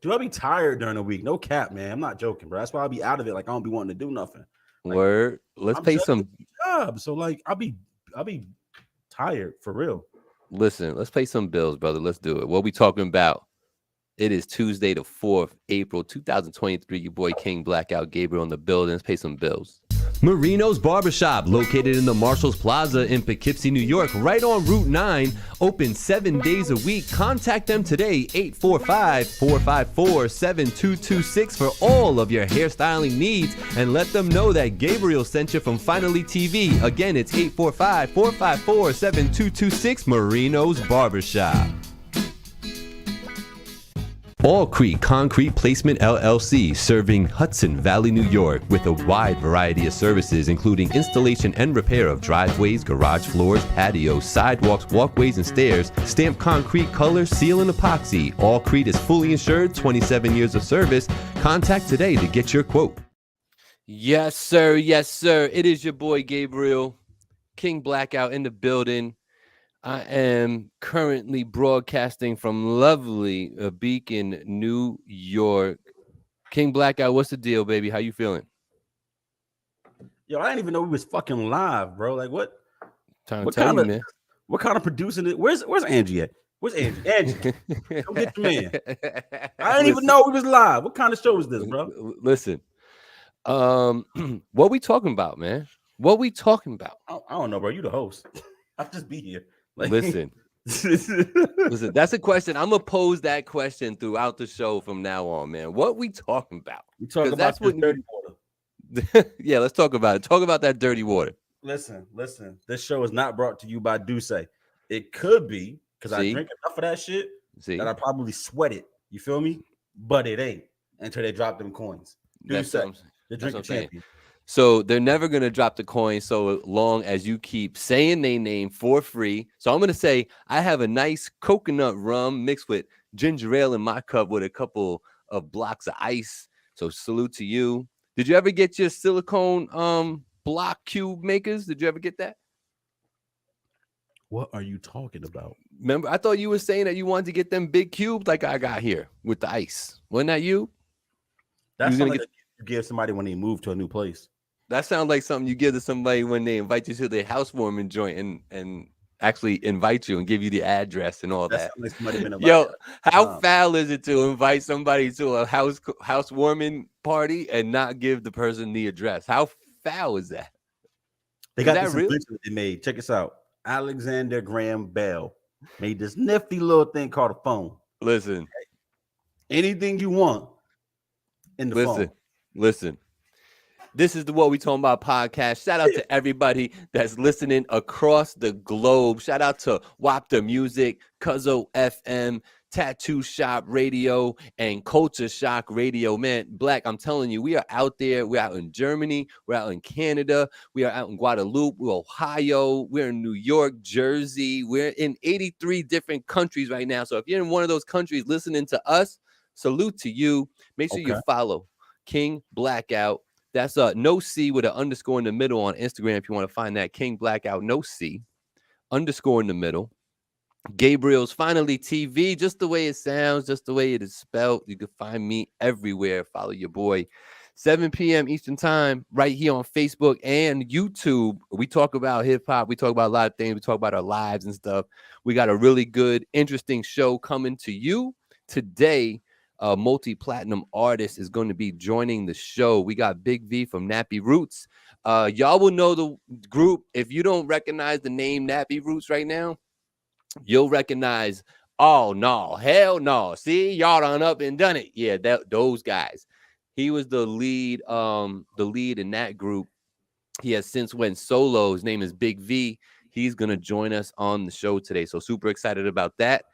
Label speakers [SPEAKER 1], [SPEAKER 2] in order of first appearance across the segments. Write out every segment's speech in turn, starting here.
[SPEAKER 1] Do I be tired during the week? No cap, man. I'm not joking, bro. That's why I'll be out of it. Like I don't be wanting to do nothing. Like
[SPEAKER 2] Word. Let's
[SPEAKER 1] I'm
[SPEAKER 2] pay
[SPEAKER 1] just
[SPEAKER 2] some.
[SPEAKER 1] job, so like I'll be tired for real.
[SPEAKER 2] Listen, let's pay some bills, brother. Let's do it. What we talking about? It is Tuesday, the 4th, April 2023. Your boy King Blackout Gabriel in the building. Let's pay some bills.
[SPEAKER 3] Marino's Barbershop, located in the Marshalls Plaza in Poughkeepsie, New York, right on Route 9, open 7 days a week. Contact them today, 845-454-7226 for all of your hairstyling needs, and let them know that Gabriel sent you from Finally TV. Again, it's 845-454-7226, Marino's Barbershop. All Creek Concrete Placement LLC, serving Hudson Valley, New York, with a wide variety of services, including installation and repair of driveways, garage floors, patios, sidewalks, walkways, and stairs, stamped concrete, color, seal, and epoxy. All Creek is fully insured, 27 years of service. Contact today to get your quote.
[SPEAKER 2] Yes, sir. Yes, sir. It is your boy Gabriel, King Blackout in the building. I am currently broadcasting from lovely Beacon, New York. King Blackout, what's the deal, baby? How you feeling?
[SPEAKER 1] Yo, I didn't even know we was fucking live, bro. Like what?
[SPEAKER 2] Trying to
[SPEAKER 1] What
[SPEAKER 2] tell
[SPEAKER 1] kind
[SPEAKER 2] you,
[SPEAKER 1] of
[SPEAKER 2] man.
[SPEAKER 1] what kind of producing it? Where's Angie at? Where's Angie? Angie, come get your man. I didn't even know we was live. What kind of show is this, bro?
[SPEAKER 2] Listen, what we talking about, man? What we talking about?
[SPEAKER 1] I don't know, bro. You the host. I'll just be here. Like,
[SPEAKER 2] Listen, that's a question. I'm gonna pose that question throughout the show from now on, man. What we talking about?
[SPEAKER 1] We talk about
[SPEAKER 2] that's what
[SPEAKER 1] dirty water.
[SPEAKER 2] Yeah, let's talk about it. Talk about that dirty water.
[SPEAKER 1] Listen. This show is not brought to you by Duce. It could be because I drink enough of that shit that I probably sweat it. You feel me? But it ain't until they drop them coins. Duce, the drink champion.
[SPEAKER 2] So they're never going to drop the coin so long as you keep saying their name for free. So I'm going to say I have a nice coconut rum mixed with ginger ale in my cup with a couple of blocks of ice. So salute to you. Did you ever get your silicone block cube makers? Did you ever get that?
[SPEAKER 1] What are you talking about?
[SPEAKER 2] Remember, I thought you were saying that you wanted to get them big cubes like I got here with the ice. Wasn't that you?
[SPEAKER 1] That's something that you give somebody when they move to a new place.
[SPEAKER 2] That sounds like something you give to somebody when they invite you to their housewarming joint and actually invite you and give you the address and all that. Yo, how foul is it to invite somebody to a housewarming party and not give the person the address? How foul is that?
[SPEAKER 1] They got this invention that they made. Check this out. Alexander Graham Bell made this nifty little thing called a phone.
[SPEAKER 2] Listen.
[SPEAKER 1] Anything you want in the phone.
[SPEAKER 2] Listen. This is the What We Talking About podcast. Shout out to everybody that's listening across the globe. Shout out to Wapta Music, Cuzzo FM, Tattoo Shop Radio, and Culture Shock Radio. Man, Black, I'm telling you, we are out there. We're out in Germany. We're out in Canada. We are out in Guadeloupe, Ohio. We're in New York, Jersey. We're in 83 different countries right now. So if you're in one of those countries listening to us, salute to you. Make sure you follow King Blackout. That's no C with an underscore in the middle on Instagram if you want to find that. King Blackout, no C, underscore in the middle. Gabriel's Finally TV, just the way it sounds, just the way it is spelled. You can find me everywhere. Follow your boy. 7 p.m. Eastern time, right here on Facebook and YouTube. We talk about hip-hop. We talk about a lot of things. We talk about our lives and stuff. We got a really good, interesting show coming to you today. A multi-platinum artist is going to be joining the show. We got Big V from Nappy Roots. Y'all will know the group. If you don't recognize the name Nappy Roots right now, you'll recognize, oh, no, hell no. See, y'all done up and done it. Yeah, those guys. He was the lead in that group. He has since went solo. His name is Big V. He's going to join us on the show today. So super excited about that.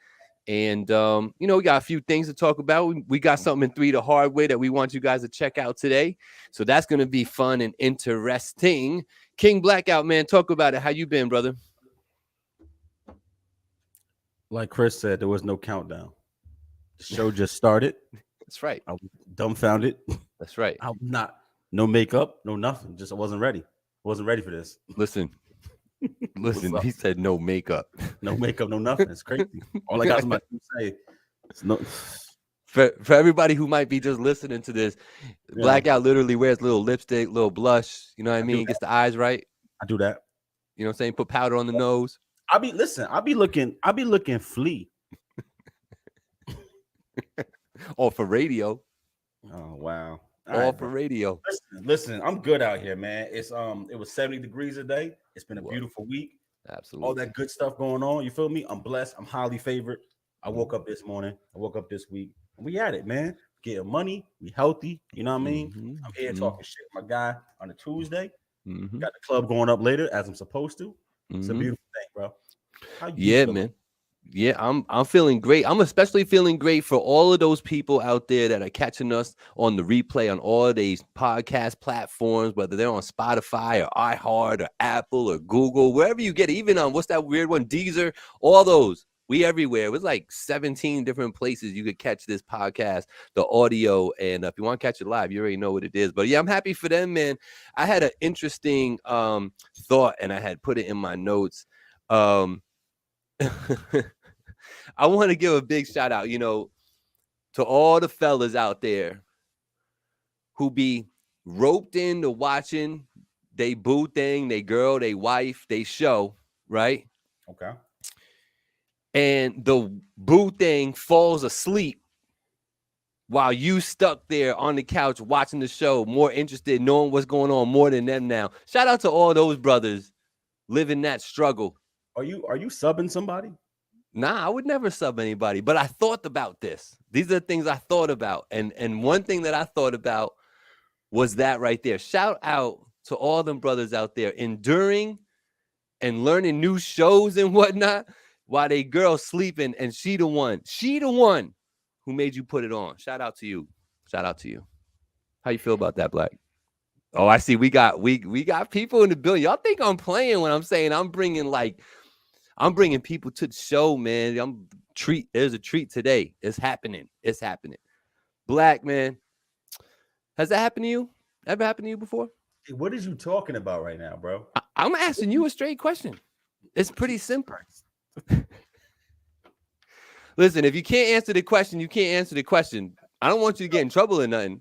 [SPEAKER 2] And, we got a few things to talk about. We got something in 3 the hard way that we want you guys to check out today. So that's going to be fun and interesting. King Blackout, man, talk about it. How you been, brother?
[SPEAKER 1] Like Chris said, there was no countdown. The show just started.
[SPEAKER 2] That's right.
[SPEAKER 1] I was dumbfounded.
[SPEAKER 2] That's right.
[SPEAKER 1] I'm not, no makeup, no nothing. Just I wasn't ready. I wasn't ready for this.
[SPEAKER 2] Listen, he said no makeup.
[SPEAKER 1] No makeup, no nothing. It's crazy. All I got somebody to say is no.
[SPEAKER 2] For everybody who might be just listening to this, Blackout literally wears little lipstick, little blush. You know what I mean? Gets the eyes right.
[SPEAKER 1] I do that.
[SPEAKER 2] You know what I'm saying? Put powder on the nose.
[SPEAKER 1] I'll be looking flea.
[SPEAKER 2] All for radio.
[SPEAKER 1] Oh wow.
[SPEAKER 2] All for radio.
[SPEAKER 1] Listen, I'm good out here, man. It was 70 degrees a day. It's been a beautiful week.
[SPEAKER 2] Absolutely.
[SPEAKER 1] All that good stuff going on. You feel me? I'm blessed. I'm highly favored. I woke up this morning. I woke up this week. And we at it, man. Getting money. We healthy. You know what I mean? I'm here talking shit with my guy on a Tuesday. Got the club going up later as I'm supposed to. It's a beautiful thing, bro. How you feeling?
[SPEAKER 2] Man. Yeah, I'm feeling great. I'm especially feeling great for all of those people out there that are catching us on the replay on all of these podcast platforms, whether they're on Spotify or iHeart or Apple or Google, wherever you get it, even on what's that weird one, Deezer, all those. We everywhere. It was like 17 different places you could catch this podcast, the audio. And if you want to catch it live, you already know what it is. But yeah, I'm happy for them, man. I had an interesting thought, and I had put it in my notes. I want to give a big shout out, to all the fellas out there who be roped into watching they boo thing, they girl, they wife, they show, right?
[SPEAKER 1] Okay.
[SPEAKER 2] And the boo thing falls asleep while you stuck there on the couch watching the show, more interested, knowing what's going on more than them now. Shout out to all those brothers living that struggle.
[SPEAKER 1] Are you subbing somebody?
[SPEAKER 2] Nah, I would never sub anybody, but I thought about this. These are the things I thought about. And one thing that I thought about was that right there. Shout out to all them brothers out there enduring and learning new shows and whatnot while they girl sleeping, and she the one who made you put it on. Shout out to you. Shout out to you. How you feel about that, Black? Oh, I see. We got people in the building. Y'all think I'm playing when I'm saying I'm bringing people to the show, man. There's a treat today. It's happening. Black, man. Has that happened to you? Ever happened to you before?
[SPEAKER 1] Hey, what is you talking about right now, bro?
[SPEAKER 2] I'm asking you a straight question. It's pretty simple. Listen, if you can't answer the question, you can't answer the question. I don't want you to get in trouble or nothing.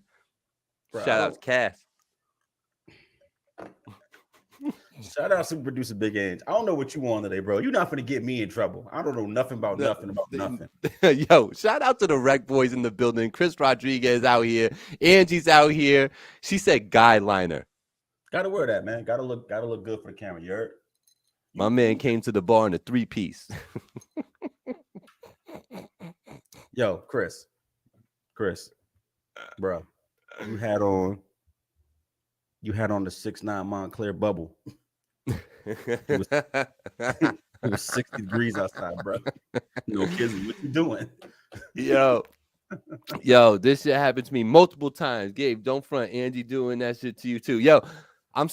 [SPEAKER 2] Bro, shout out to Cass.
[SPEAKER 1] Shout out super producer Big Ange. I don't know what you want today, bro. You're not gonna get me in trouble. I don't know nothing about nothing.
[SPEAKER 2] Yo, shout out to the Rec Boys in the building. Chris Rodriguez out here. Angie's out here. She said guy liner.
[SPEAKER 1] Gotta wear that, man. Gotta look good for the camera. You heard?
[SPEAKER 2] My man came to the bar in a 3-piece.
[SPEAKER 1] Yo, Chris, bro, you had on the 6'9" Montclair bubble. It was 60 degrees outside, bro. No kidding. What you doing?
[SPEAKER 2] Yo, this shit happened to me multiple times. Gabe, don't front. Angie doing that shit to you too. Yo, I'm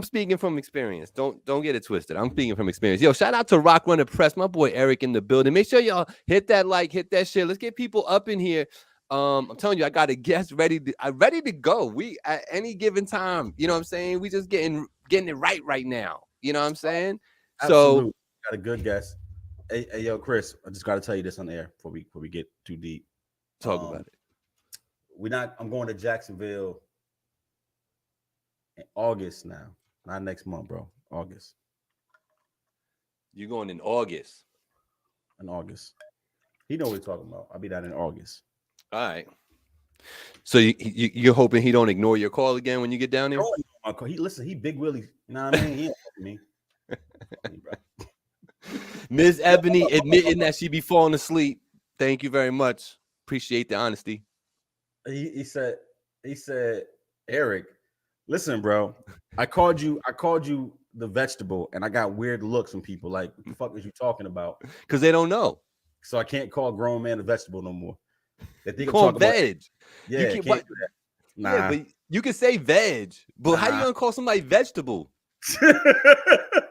[SPEAKER 2] speaking from experience. Don't get it twisted. I'm speaking from experience. Yo, shout out to Rock Runner Press, my boy Eric in the building. Make sure y'all hit that like, hit that share. Let's get people up in here. I'm telling you, I got a guest ready to go. We at any given time, you know what I'm saying? We just getting it right now. You know what I'm saying?
[SPEAKER 1] Absolutely. So got a good guest. Hey, yo, Chris, I just got to tell you this on the air before we get too deep.
[SPEAKER 2] Talk about it.
[SPEAKER 1] I'm going to Jacksonville in August now. Not next month, bro. August.
[SPEAKER 2] You're going in August?
[SPEAKER 1] In August. He know what he's talking about. I'll be down in August.
[SPEAKER 2] All right. So you're hoping he don't ignore your call again when you get down there?
[SPEAKER 1] He Big Willie. You know what I mean? He ain't me.
[SPEAKER 2] Ms. Ebony admitting that she be falling asleep. Thank you very much. Appreciate the honesty.
[SPEAKER 1] He said, Eric, listen, bro. I called you the vegetable, and I got weird looks from people. Like, what the fuck is you talking about?
[SPEAKER 2] Because they don't know.
[SPEAKER 1] So I can't call a grown man a vegetable no more. They think
[SPEAKER 2] call I'm veg.
[SPEAKER 1] Yeah, you can't do that. Nah.
[SPEAKER 2] Yeah, but you can say veg, but how you gonna call somebody vegetable?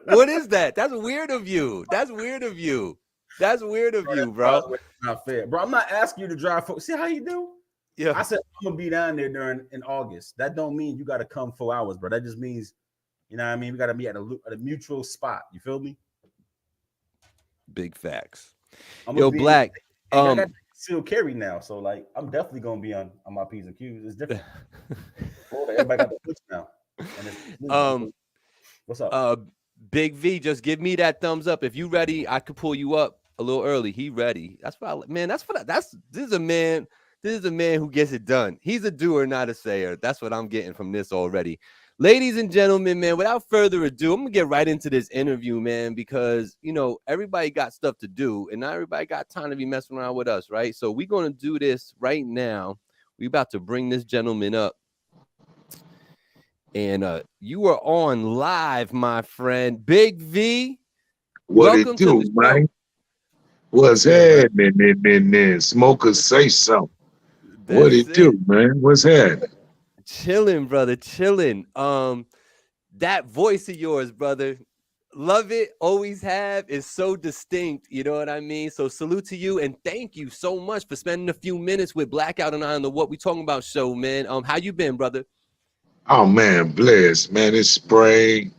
[SPEAKER 2] What is that? That's weird of you. That's weird of you, bro.
[SPEAKER 1] Not fair, bro. I'm not asking you to drive. See how you do?
[SPEAKER 2] Yeah.
[SPEAKER 1] I said I'm gonna be down there in August. That don't mean you got to come 4 hours, bro. That just means, you know what I mean? We got to be at a mutual spot. You feel me?
[SPEAKER 2] Big facts. Yo, Black.
[SPEAKER 1] concealed carry now. So like, I'm definitely gonna be on my P's and Q's. It's different. Everybody got the switch now. And what's up?
[SPEAKER 2] Big V, just give me that thumbs up. If you ready, I could pull you up a little early. He ready. That's what this is a man. This is a man who gets it done. He's a doer, not a sayer. That's what I'm getting from this already. Ladies and gentlemen, man, without further ado, I'm gonna get right into this interview, man, because everybody got stuff to do, and not everybody got time to be messing around with us, right? So we're gonna do this right now. We about to bring this gentleman up. And you are on live, my friend. Big V.
[SPEAKER 4] What it do, man? What's happening in there? Smokers say something. What it do, man? What's happening?
[SPEAKER 2] Chilling, brother. Chilling. That voice of yours, brother. Love it. Always have. Is so distinct. You know what I mean? So salute to you and thank you so much for spending a few minutes with Blackout and I on the What We Talking About show, man. How you been, brother?
[SPEAKER 4] Oh man, blessed, man. It's spring.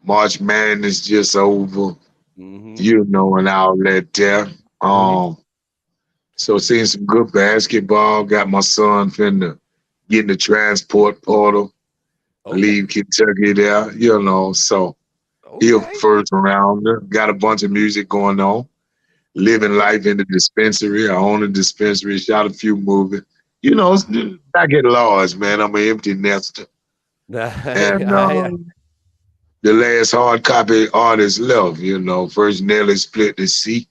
[SPEAKER 4] March Madness just over. And all that there. So seeing some good basketball. Got my son finna get in the transport portal. Leave Kentucky there, so he'll first rounder. Got a bunch of music going on. Living life in the dispensary. I own a dispensary, shot a few movies. I get lost, man. I'm an empty nester. And the last hard copy artist left, First Nelly split the seat.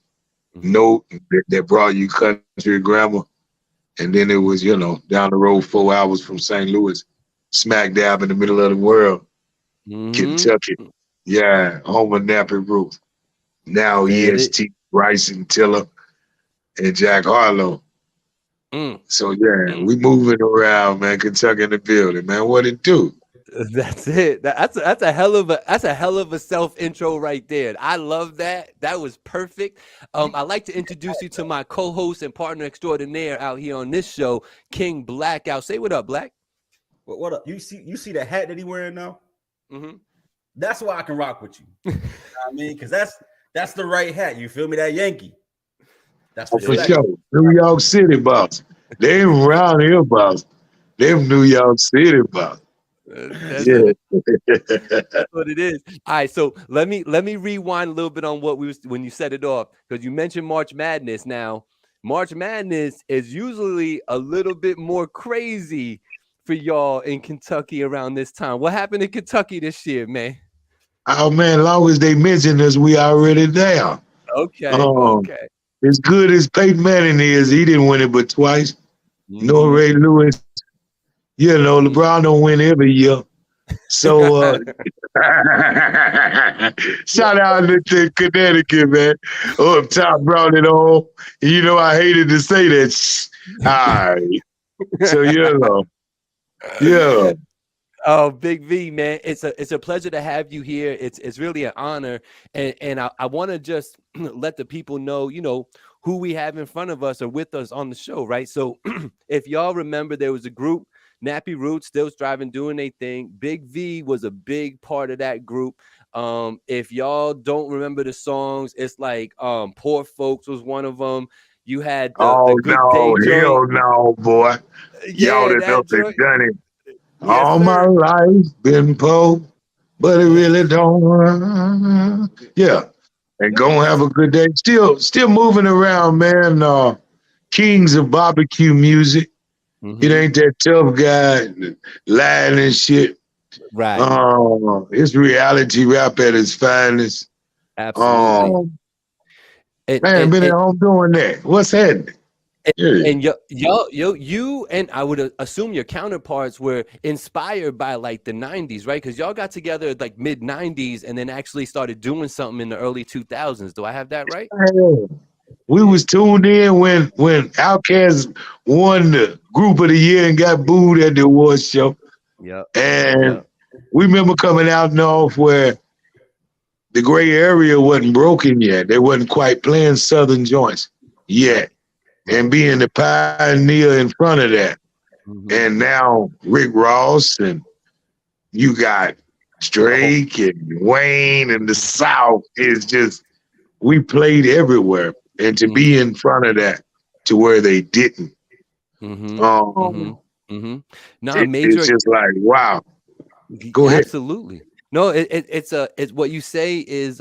[SPEAKER 4] Note that brought you country grammar. And then it was, down the road 4 hours from St. Louis, smack dab in the middle of the world, Kentucky. Yeah, home of Nappy Roof. Now EST, Bryson Tiller, and Jack Harlow. So we moving around, man. Kentucky in the building, man. What it do?
[SPEAKER 2] That's it. That's a hell of a self intro right there. I love that. That was perfect. I'd like to introduce you to my co-host and partner extraordinaire out here on this show, King Blackout. Say what up, Black.
[SPEAKER 1] What up? You see the hat that he wearing now? That's why I can rock with you. You know what I mean, because that's the right hat. You feel me? That Yankee. That's for
[SPEAKER 4] sure. New York City boss. They ain't around here boss. Them New York City boss.
[SPEAKER 2] That's what it is. All right, so let me rewind a little bit on when you set it off, because you mentioned March Madness. Now, March Madness is usually a little bit more crazy for y'all in Kentucky around this time. What happened in Kentucky this year, man?
[SPEAKER 4] Oh man, as long as they mention us, we already there.
[SPEAKER 2] Okay.
[SPEAKER 4] As good as Peyton Manning is, he didn't win it but twice. No Ray Lewis. LeBron don't win every year. So shout out to Connecticut, man. Up top brought it home. I hated to say that. All right. So yeah.
[SPEAKER 2] Oh, Big V, man, it's a pleasure to have you here. It's really an honor, and I want to just let the people know, who we have in front of us or with us on the show, right? So, if y'all remember, there was a group, Nappy Roots, Still Striving, doing their thing. Big V was a big part of that group. If y'all don't remember the songs, it's like Poor Folks was one of them. You had the Good Day
[SPEAKER 4] joint. Hell no, boy. Y'all done done it.
[SPEAKER 2] Yes,
[SPEAKER 4] all
[SPEAKER 2] sir.
[SPEAKER 4] My life been poor, but it really don't. And gonna have a good day. Still moving around, man. Kings of barbecue music. It ain't that tough guy lying and shit.
[SPEAKER 2] Right.
[SPEAKER 4] It's reality rap at its finest.
[SPEAKER 2] Absolutely.
[SPEAKER 4] Man, been at home doing that. What's happening?
[SPEAKER 2] And you and I would assume your counterparts were inspired by like the 90s, right? Because y'all got together like mid 90s and then actually started doing something in the early 2000s. Do I have that right?
[SPEAKER 4] We was tuned in when Outkast won the Group of the Year and got booed at the awards show. And we remember coming out north where the gray area wasn't broken yet. They wasn't quite playing Southern joints yet. And being the pioneer in front of that. And now Rick Ross and you got Drake and Wayne and the South is just, we played everywhere. And to be in front of that to where they didn't. It's just like, wow. Go ahead.
[SPEAKER 2] Absolutely. No, it's what you say is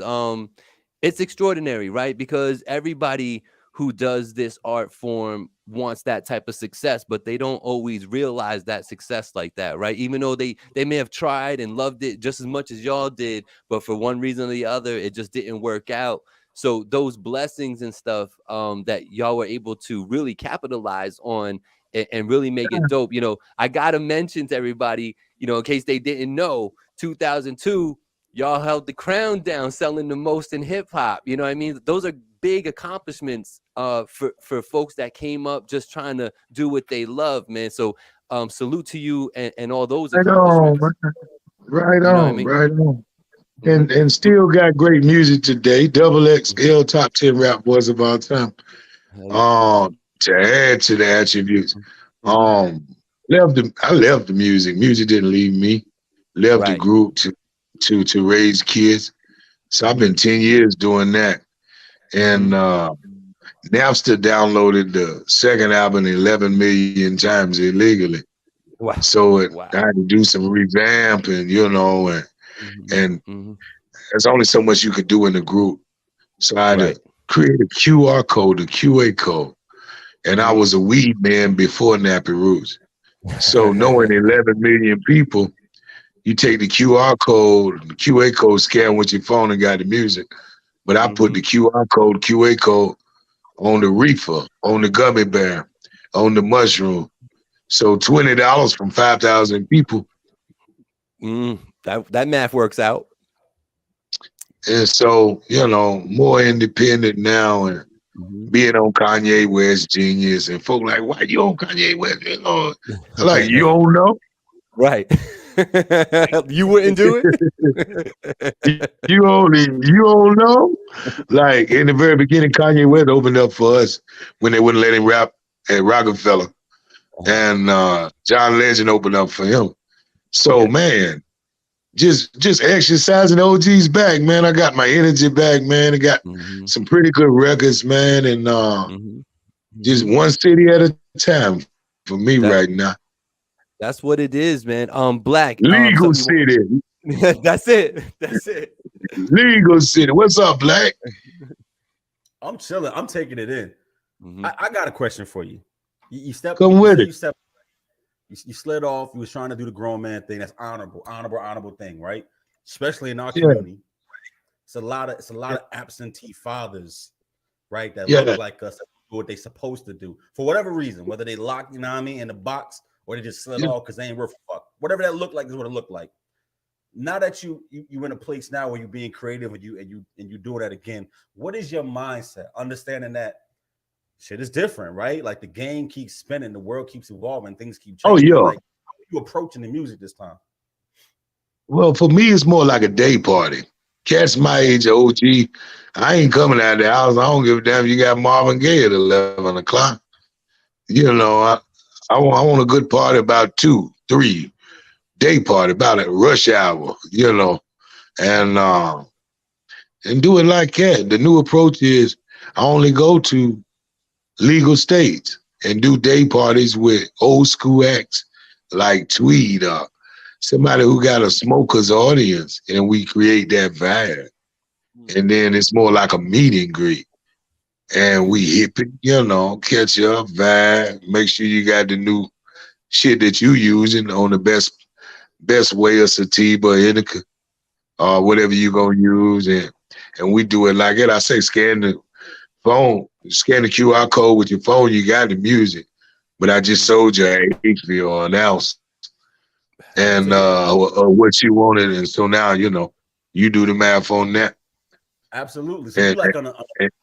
[SPEAKER 2] it's extraordinary, right? Because everybody who does this art form wants that type of success, but they don't always realize that success like that, right? Even though they may have tried and loved it just as much as y'all did, but for one reason or the other, it just didn't work out. So those blessings and stuff that y'all were able to really capitalize on and really make it dope. You know, I gotta mention to everybody, you know, in case they didn't know, 2002, y'all held the crown down selling the most in hip hop. You know what I mean? Those are big accomplishments for folks that came up just trying to do what they love, man. So salute to you and all those accomplishments.
[SPEAKER 4] Right on. And still got great music today. Double XL top 10 rap boys of all time. To add to the attributes, I left the music. Music didn't leave me. Left the group to raise kids. So I've been 10 years doing that. And Napster downloaded the second album 11 million times illegally.
[SPEAKER 2] Wow.
[SPEAKER 4] So I had to do some revamping, you know, and there's only so much you could do in the group. So I had to create a QR code, a QA code. And I was a weed man before Nappy Roots. So knowing 11 million people, you take the QR code, the QA code, scan with your phone and got the music. But I put the QR code, QA code on the reefer, on the gummy bear, on the mushroom. So $20 from 5,000 people.
[SPEAKER 2] That math works out.
[SPEAKER 4] And so, you know, more independent now and being on Kanye West Genius and folk like, why you on Kanye West? You know, like, you don't know?
[SPEAKER 2] Right. You wouldn't do it?
[SPEAKER 4] You don't know? Like, in the very beginning, Kanye West opened up for us when they wouldn't let him rap at Rockefeller. And John Legend opened up for him. So, man, just exercising OG's back, man. I got my energy back, man. I got some pretty good records, man. And just one city at a time for me right now.
[SPEAKER 2] That's what it is, man. Black.
[SPEAKER 4] Legal City.
[SPEAKER 2] That's it.
[SPEAKER 4] Legal City. What's up, Black?
[SPEAKER 1] I'm chilling. I'm taking it in. I got a question for you. You stepped.
[SPEAKER 4] Come with it.
[SPEAKER 1] You slid off. You was trying to do the grown man thing. That's honorable thing, right? Especially in our community. It's a lot of absentee fathers, right? That look like us, that do what they supposed to do for whatever reason, whether they locked, you know what I mean, in the box or they just slid off because they ain't worth a fuck. Whatever that looked like is what it looked like. Now that you in a place now where you're being creative and you doing that again, what is your mindset? Understanding that shit is different, right? Like the game keeps spinning, the world keeps evolving, things keep changing.
[SPEAKER 4] Oh, yeah.
[SPEAKER 1] Like, how are you approaching the music this time?
[SPEAKER 4] Well, for me, it's more like a day party. Cats my age, OG, I ain't coming out of the house. I don't give a damn if you got Marvin Gaye at 11 o'clock. You know, I want a good party about 2, 3, day party, about a rush hour, you know, and do it like that. The new approach is I only go to legal states and do day parties with old school acts like Tweed or somebody who got a smoker's audience, and we create that vibe. And then it's more like a meet and greet. And we hip it, you know, catch up, vibe, make sure you got the new shit that you using on the best way of sativa, indica, or whatever you gonna use. And we do it like it. I say scan the phone, scan the QR code with your phone, you got the music. But I just sold you an HV or an ounce. And what you wanted. And so now, you know, you do the math on that.
[SPEAKER 1] Absolutely. So you like on a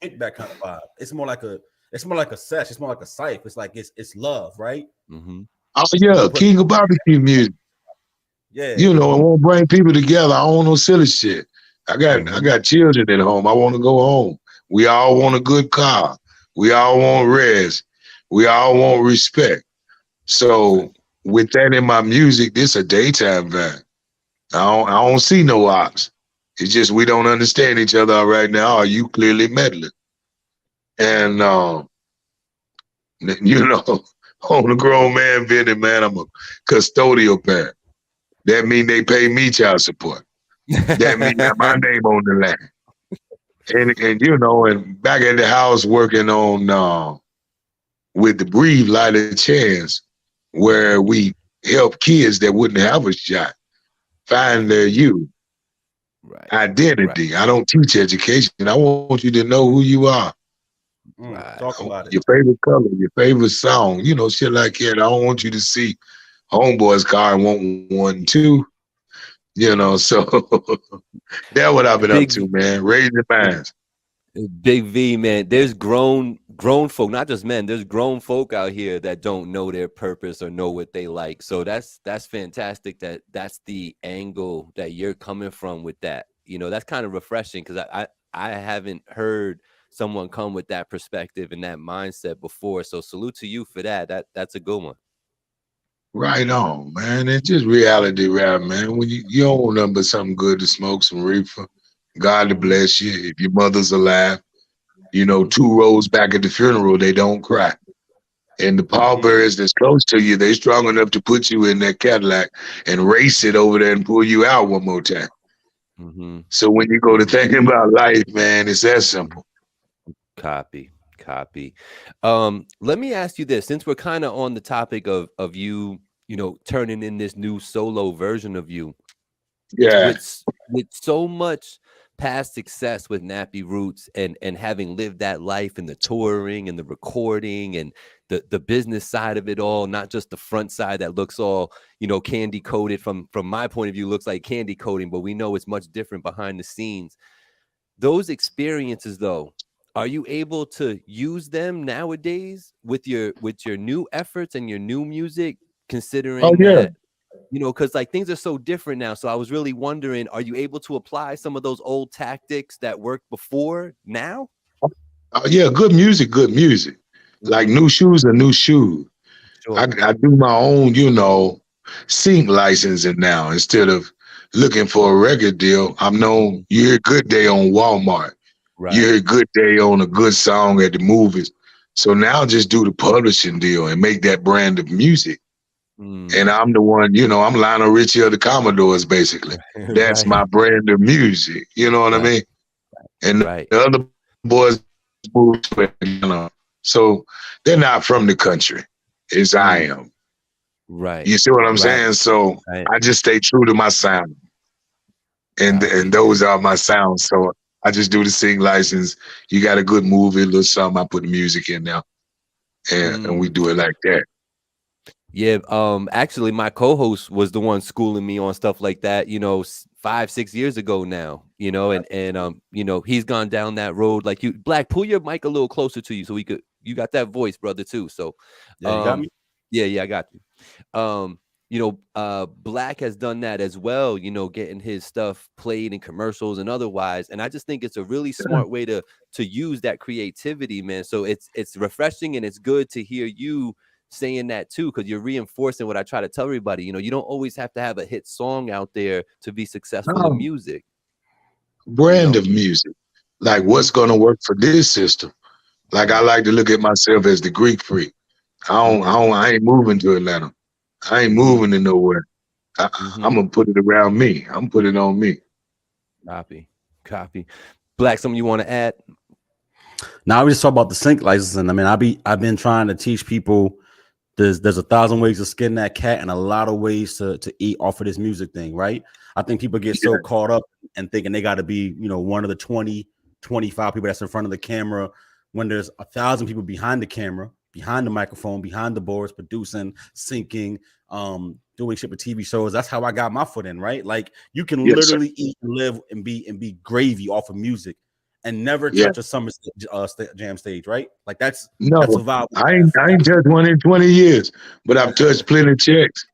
[SPEAKER 1] kickback kind of vibe. It's more like a sesh. It's more like a cypher. It's like it's love, right?
[SPEAKER 4] Oh yeah, king of barbecue music.
[SPEAKER 1] Yeah.
[SPEAKER 4] You know, it won't bring people together. I don't want no silly shit. I got children at home. I want to go home. We all want a good car. We all want rest. We all want respect. So with that in my music, this a daytime vibe. I don't see no ops. It's just we don't understand each other right now. Or you clearly meddling. And You know, on a grown man business, man, I'm a custodial parent. That mean they pay me child support. That mean that my name on the land. And you know, and back at the house working on with the Breathe Light a Chance, where we help kids that wouldn't have a shot find their youth. Identity. Right. I don't teach education. I want you to know who you are.
[SPEAKER 1] Right. Talk about it.
[SPEAKER 4] Your favorite color, your favorite song, you know, shit like that. I don't want you to see Homeboy's car and want one too. You know, so that's what I've been up to, man. Raising minds.
[SPEAKER 2] Big V, man. There's grown folk, not just men. There's grown folk out here that don't know their purpose or know what they like. So that's fantastic. That's the angle that you're coming from with that. You know, that's kind of refreshing because I haven't heard someone come with that perspective and that mindset before. So salute to you for that. That's a good one.
[SPEAKER 4] Right on, man. It's just reality rap, man. When you don't want nothing but something good to smoke, some reefer. God to bless you. If your mother's alive, you know, 2 rows back at the funeral, they don't cry. And the pallbearers that's close to you, they strong enough to put you in that Cadillac and race it over there and pull you out one more time. So when you go to thinking about life, man, it's that simple.
[SPEAKER 2] Copy. Let me ask you this, since we're kind of on the topic of you know, turning in this new solo version of you.
[SPEAKER 4] Yeah.
[SPEAKER 2] With so much past success with Nappy Roots and having lived that life and the touring and the recording and the business side of it all, not just the front side that looks all, you know, candy coated from my point of view, looks like candy coating, but we know it's much different behind the scenes. Those experiences though, are you able to use them nowadays with your new efforts and your new music, considering that, you know, because like things are so different now. So I was really wondering, are you able to apply some of those old tactics that worked before now?
[SPEAKER 4] Yeah, good music. Like new shoes are new shoes. Sure. I do my own, you know, sync licensing now instead of looking for a record deal. I'm known. You hear Good Day on Walmart. Right. You hear Good Day on a good song at the movies. So now just do the publishing deal and make that brand of music. And I'm the one, you know, I'm Lionel Richie of the Commodores, basically. That's my brand of music. You know what I mean? And the other boys moved to it, you know. So they're not from the country as I am.
[SPEAKER 2] Right.
[SPEAKER 4] You see what I'm saying? So I just stay true to my sound. And those are my sounds. So I just do the sing license. You got a good movie, a little something, I put the music in there. And we do it like that.
[SPEAKER 2] Yeah, actually my co-host was the one schooling me on stuff like that, you know, 5-6 years ago now, you know, and you know, he's gone down that road. Like you, Black, pull your mic a little closer to you so you got that voice, brother, too. So
[SPEAKER 1] yeah, you got me?
[SPEAKER 2] Yeah, I got you. You know, Black has done that as well, you know, getting his stuff played in commercials and otherwise. And I just think it's a really smart way to use that creativity, man. So it's refreshing and it's good to hear you saying that too, because you're reinforcing what I try to tell everybody. You know, you don't always have to have a hit song out there to be successful in music.
[SPEAKER 4] Brand of music, like what's going to work for this system. Like I like to look at myself as the Greek freak. I ain't moving to Atlanta. I ain't moving to nowhere. I'm gonna put it around me. I'm put it on me.
[SPEAKER 2] Copy. Black, something you want to add?
[SPEAKER 1] Now we just talk about the sync licensing. I mean, I've been trying to teach people. There's 1,000 ways to skin that cat and a lot of ways to eat off of this music thing, right? I think people get so caught up and thinking they got to be, you know, one of the 20, 25 people that's in front of the camera when there's 1,000 people behind the camera, behind the microphone, behind the boards, producing, syncing, doing shit with TV shows. That's how I got my foot in, right? Like you can literally eat and live and be gravy off of music and never touch a summer jam stage, right? Like that's a vibe.
[SPEAKER 4] I ain't touched one in 20 years, but I've touched plenty checks.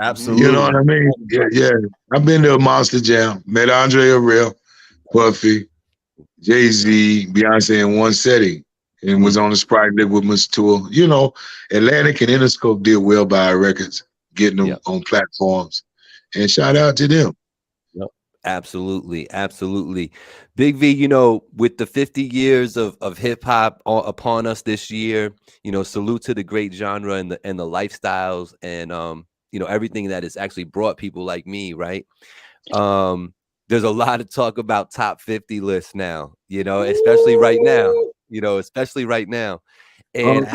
[SPEAKER 1] Absolutely.
[SPEAKER 4] You know what I mean? Yeah. I've been to a Monster Jam, met Andre Harrell, Puffy, Jay-Z, Beyonce in one setting, and was on the Sprite Liquidman's tour. You know, Atlantic and Interscope did well by our records, getting them on platforms. And shout out to them.
[SPEAKER 2] Absolutely. Big V, with the 50 years of hip hop upon us this year, salute to the great genre and the lifestyles and everything that has actually brought people like me, right? There's a lot of talk about top 50 lists now, especially right now, And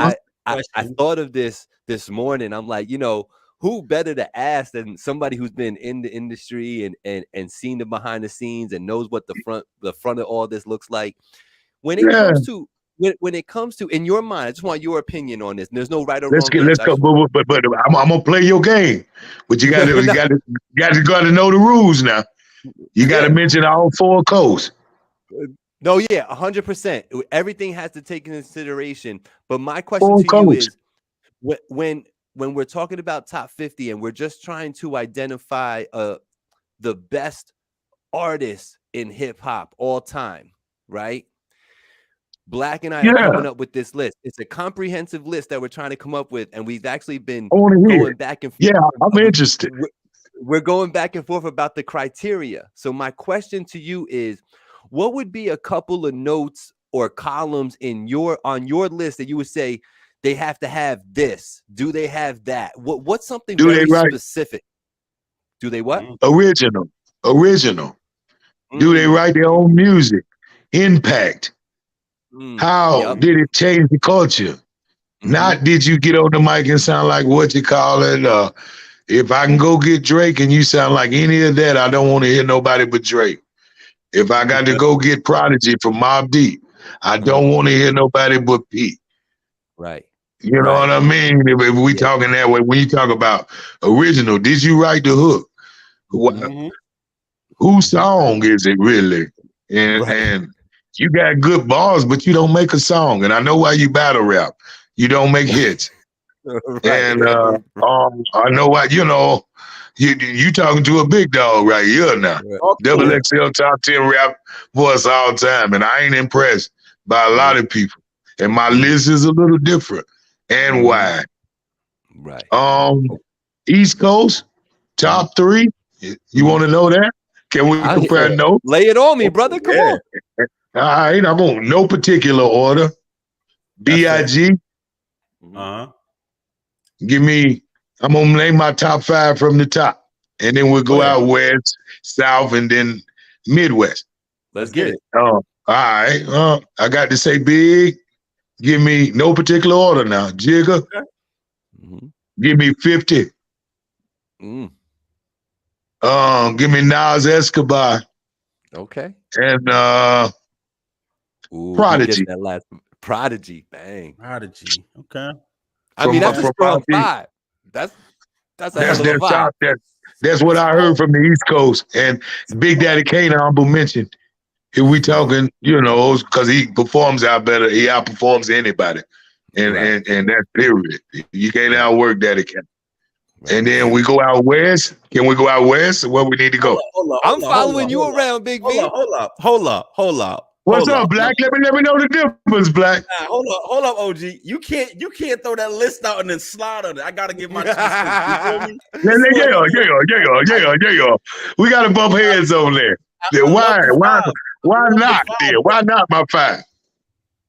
[SPEAKER 2] I thought of this morning. I'm like, who better to ask than somebody who's been in the industry and seen the behind the scenes and knows what the front of all this looks like. When it comes to in your mind, I just want your opinion on this. And there's no right or wrong.
[SPEAKER 4] Let's go. But I'm gonna play your game. But you got to know the rules now. You got to mention all 4 codes.
[SPEAKER 2] No, yeah, 100%. Everything has to take into consideration. But my question to you is, when we're talking about top 50 and we're just trying to identify the best artists in hip hop all time, right? Black and I are coming up with this list. It's a comprehensive list that we're trying to come up with, and we've actually been going back and forth.
[SPEAKER 4] Yeah, I'm interested.
[SPEAKER 2] We're going back and forth about the criteria. So my question to you is, what would be a couple of notes or columns on your list that you would say they have to have this? Do they have that? What's something very specific? Do they what?
[SPEAKER 4] Original. Do they write their own music? Impact. How did it change the culture? Not did you get on the mic and sound like what you call it? If I can go get Drake and you sound like any of that, I don't want to hear nobody but Drake. If I got to go get Prodigy from Mobb Deep, I don't want to hear nobody but Pete.
[SPEAKER 2] Right.
[SPEAKER 4] You know what I mean? If we talking that way, when you talk about original, did you write the hook? Whose song is it really? And you got good bars, but you don't make a song. And I know why you battle rap. You don't make hits. And I know why, you talking to a big dog right here now. Double XL top 10 rap voice all time. And I ain't impressed by a lot of people. And my list is a little different. And why?
[SPEAKER 2] Right.
[SPEAKER 4] East Coast, top 3. You want to know that? Can we compare notes?
[SPEAKER 2] Lay it on me, brother. Come on.
[SPEAKER 4] All right, I'm on no particular order. B.I.G. I'm going to name my top 5 from the top. And then we'll go out west, south, and then Midwest.
[SPEAKER 2] Let's get it.
[SPEAKER 4] All right. I got to say Big. Give me no particular order now. Jigga. Give me 50. Give me Nas Escobar.
[SPEAKER 2] Okay.
[SPEAKER 4] And Prodigy.
[SPEAKER 2] That last Prodigy, bang.
[SPEAKER 1] Prodigy. Okay.
[SPEAKER 2] I mean, that's a strong 5. That's a hell of a vibe.
[SPEAKER 4] That's what I heard from the East Coast. And Big Daddy Kane, honorable mention. If we talking, because he performs out better, he outperforms anybody. And that's period. You can't outwork Daddy Kane. And then we go out west. Can we go out west? Where we need to go?
[SPEAKER 2] I'm following you around, Big V.
[SPEAKER 1] Hold up.
[SPEAKER 4] What's up, Black? Let me know the difference, Black.
[SPEAKER 1] Hold up, OG. You can't throw that list out and then slide on it. I gotta give my 2 cents. You feel me?
[SPEAKER 4] Yeah. We gotta bump heads over there. Why not? There? Why not my 5?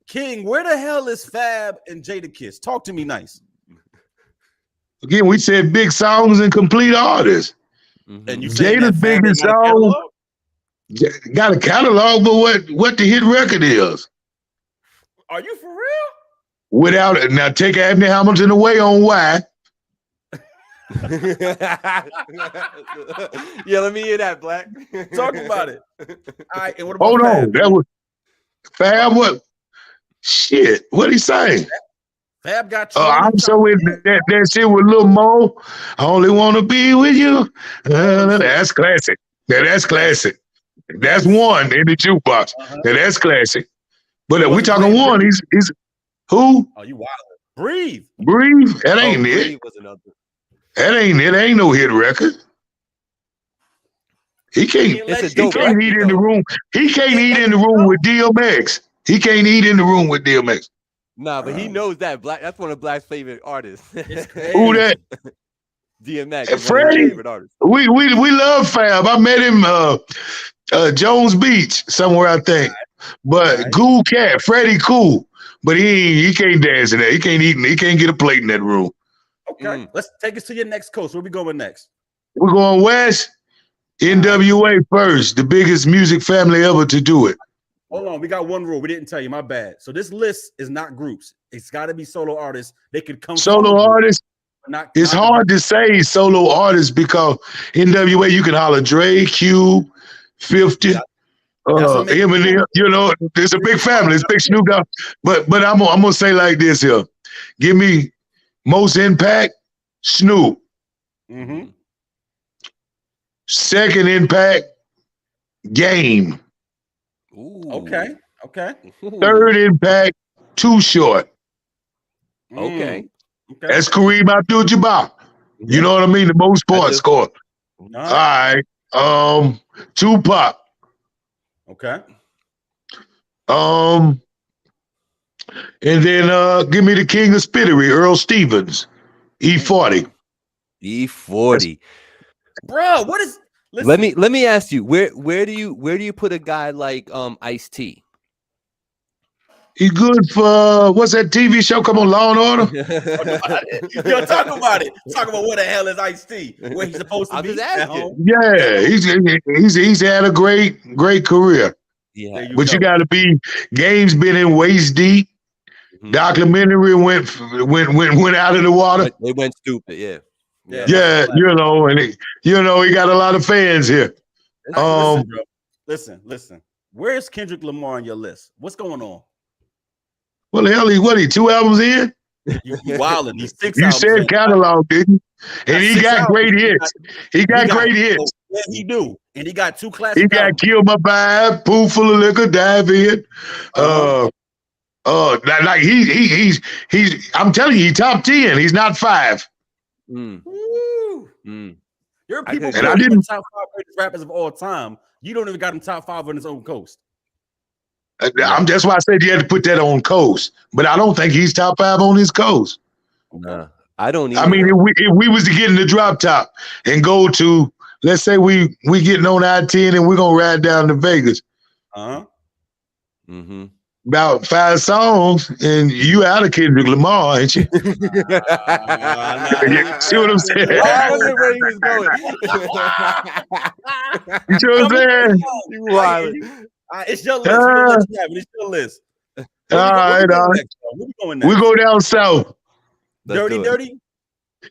[SPEAKER 1] King, where the hell is Fab and Jadakiss? Talk to me nice.
[SPEAKER 4] Again, we said big songs and complete artists.
[SPEAKER 1] And you said
[SPEAKER 4] Jada's biggest song got a catalog, but what the hit record is?
[SPEAKER 1] Are you for real?
[SPEAKER 4] Without it, now take Anthony Hamilton away on why.
[SPEAKER 2] Yeah, let me hear that, Black.
[SPEAKER 1] Talk about it. All right, and what about
[SPEAKER 4] Hold
[SPEAKER 1] Fab?
[SPEAKER 4] on, that was Fab. What? Shit, what he saying?
[SPEAKER 1] Fab got.
[SPEAKER 4] I'm so in that shit with Lil Mo. I only want to be with you. That's classic. That's classic. That's one in the jukebox. That's classic. But if we talking one, he's who?
[SPEAKER 1] Oh, you wild. Breathe.
[SPEAKER 4] That ain't it.
[SPEAKER 2] Breathe was another.
[SPEAKER 4] That ain't it. Ain't no hit record. He can't eat in the room. He can't eat in the room with DMX. He can't eat in the room with DMX.
[SPEAKER 2] Nah, but he knows that Black. That's one of Black's favorite artists.
[SPEAKER 4] Who that?
[SPEAKER 2] DMX.
[SPEAKER 4] And Freddie, we love Fab. I met him Jones Beach somewhere, I think. But cool cat, Freddie cool. But he can't dance in there. He can't eat. He can't get a plate in that room.
[SPEAKER 1] Okay, let's take us to your next coast. Where we going next?
[SPEAKER 4] We're going west. NWA first, the biggest music family ever to do it.
[SPEAKER 1] Hold on, we got one rule. We didn't tell you. My bad. So this list is not groups. It's got to be solo artists. They could come
[SPEAKER 4] solo artists. It's hard to say solo artists because NWA you can holler Dre, Q, 50, Eminem. You know, it's a big family. It's big Snoop Dogg. But I'm gonna say like this here. Give me most impact, Snoop.
[SPEAKER 1] Mm-hmm.
[SPEAKER 4] Second impact, Game.
[SPEAKER 2] Ooh.
[SPEAKER 1] Okay.
[SPEAKER 4] Third impact, Too Short.
[SPEAKER 2] Okay.
[SPEAKER 4] That's Kareem Abdul-Jabbar. You know what I mean? The most points scored. All right. Tupac.
[SPEAKER 1] Okay.
[SPEAKER 4] And then give me the king of spittery, Earl Stevens. E40.
[SPEAKER 2] E40.
[SPEAKER 1] Bro, what is
[SPEAKER 2] let me ask you, where do you put a guy like Ice-T?
[SPEAKER 4] He's good for what's that TV show? Come on, Law and Order.
[SPEAKER 1] Yo, talk about it. Talk about what the hell is Ice-T? Where he's supposed to be?
[SPEAKER 4] Yeah, he's had a great career.
[SPEAKER 2] Yeah,
[SPEAKER 4] but you got to be. Game's been in waist deep. Mm-hmm. Documentary went out of the water.
[SPEAKER 2] They went stupid. Yeah.
[SPEAKER 4] You know, and he got a lot of fans here.
[SPEAKER 1] Listen. Where's Kendrick Lamar on your list? What's going on?
[SPEAKER 4] Well, the hell, he 2 albums in?
[SPEAKER 1] You wildin'. He's 6
[SPEAKER 4] you
[SPEAKER 1] albums.
[SPEAKER 4] You said catalog, didn't you? And he got great hits. He got great hits.
[SPEAKER 1] Yeah, he do. And he got 2 classic
[SPEAKER 4] He got
[SPEAKER 1] albums.
[SPEAKER 4] Kill My Vibe, Pool Full of Liquor, Dive In. Like he's I'm telling you, he's top 10. He's not 5.
[SPEAKER 1] There are people
[SPEAKER 4] and I didn't
[SPEAKER 1] top 5 greatest rappers of all time. You don't even got him top 5 on his own coast.
[SPEAKER 4] That's why I said you had to put that on coast, but I don't think he's top 5 on his coast.
[SPEAKER 2] Nah, I don't either.
[SPEAKER 4] I mean, if we was to get in the drop top and go to, let's say we getting on I-10 and we're gonna ride down to Vegas. About 5 songs and you out of Kendrick Lamar, ain't you? See what I'm saying?
[SPEAKER 2] I wonder where he was going.
[SPEAKER 4] You see what I'm saying?
[SPEAKER 1] It's your list. We're gonna let you have it. It's your list.
[SPEAKER 4] All right. We go down south.
[SPEAKER 1] Dirty.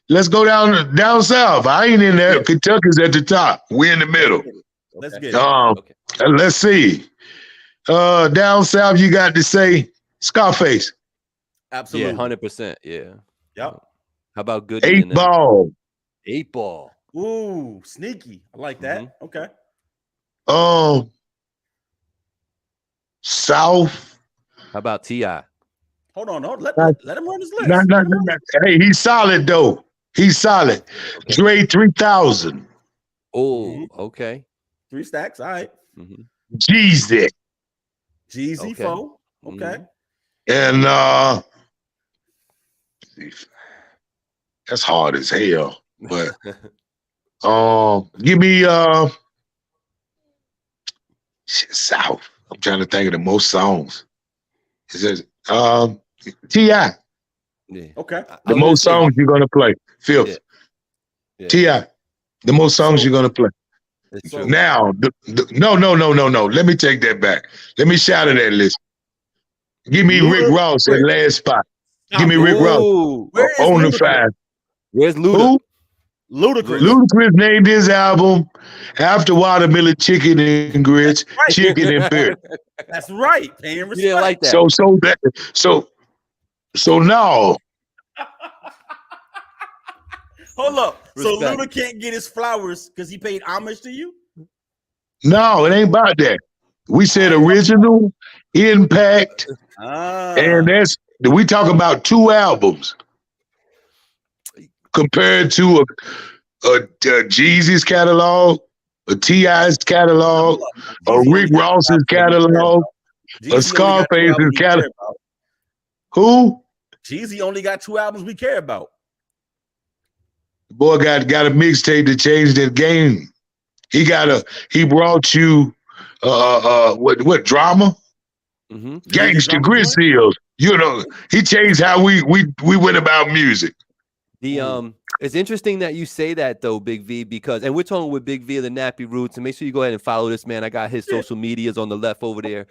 [SPEAKER 4] Let's go down south. I ain't in there. Kentucky's at the top. We're in the middle.
[SPEAKER 1] Let's get it.
[SPEAKER 4] Let's see. Down south, you got to say Scarface.
[SPEAKER 1] Absolutely.
[SPEAKER 2] Yeah, 100%. Yeah.
[SPEAKER 1] Yep.
[SPEAKER 2] How about good
[SPEAKER 4] 8 Ball?
[SPEAKER 2] 8 Ball.
[SPEAKER 1] Ooh, sneaky. I like that. Okay.
[SPEAKER 4] South.
[SPEAKER 2] How about T.I.?
[SPEAKER 1] Hold on. Let him run his list.
[SPEAKER 4] Hey, he's solid though. He's solid. Okay. Dre 3000.
[SPEAKER 2] Oh, okay.
[SPEAKER 1] 3 stacks. All right.
[SPEAKER 4] Jeezy.
[SPEAKER 1] Jeezy, foe. Okay.
[SPEAKER 4] And that's hard as hell. But give me South. I'm trying to think of the most songs. It says T.I.
[SPEAKER 2] Yeah.
[SPEAKER 1] Okay.
[SPEAKER 4] The most songs you're gonna play. 5th. Yeah. T.I. The most songs you're gonna play. Now, no. Let me take that back. Let me shout at that list. Give me Rick Ross at last spot. Give me Rick Ross on the 5.
[SPEAKER 2] Where's Luda?
[SPEAKER 1] Ludacris.
[SPEAKER 4] Ludacris named his album after Watermelon Chicken and Grits, Chicken and Beer.
[SPEAKER 1] That's right. Paying respect.
[SPEAKER 2] You didn't like that.
[SPEAKER 4] So now.
[SPEAKER 1] Hold up. Respect. So Luda can't get his flowers because he paid homage to you?
[SPEAKER 4] No, it ain't about that. We said original, impact, and we talk about 2 albums compared to a Jeezy's catalog, a T.I.'s catalog, a Rick Ross's catalog, a Scarface's catalog. Who?
[SPEAKER 1] Jeezy only got 2 albums we care about.
[SPEAKER 4] boy got a mixtape to change that game. He brought you what drama?
[SPEAKER 2] Mm-hmm.
[SPEAKER 4] Gangsta Grizzlies. You know, he changed how we went about music.
[SPEAKER 2] It's interesting that you say that though, Big V, because we're talking with Big V of the Nappy Roots, and make sure you go ahead and follow this man. I got his social medias on the left over there.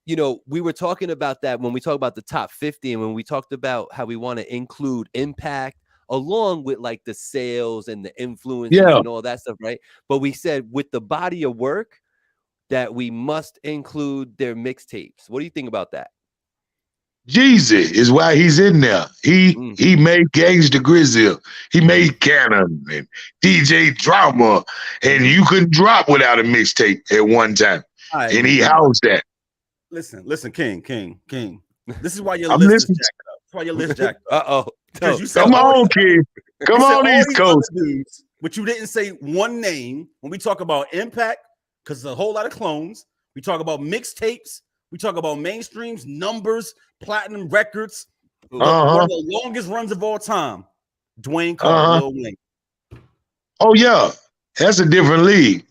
[SPEAKER 2] You know, we were talking about that when we talk about the top 50, and when we talked about how we want to include impact along with like the sales and the influences and all that stuff, right? But we said with the body of work that we must include their mixtapes. What do you think about that?
[SPEAKER 4] Jeezy is why he's in there. He made Gangsta Grizzly. He made Cannon and DJ Drama, and you couldn't drop without a mixtape at one time. And he housed that.
[SPEAKER 1] Listen, King. This is why your list is jacked up. That's why your list jacked up.
[SPEAKER 4] Come on, King. Come on, East Coast.
[SPEAKER 1] Dudes, but you didn't say one name when we talk about impact, because there's a whole lot of clones. We talk about mixtapes. We talk about mainstreams, numbers, platinum records. One of the longest runs of all time. Dwayne Carter, Lil Wayne.
[SPEAKER 4] Oh, yeah. That's a different league.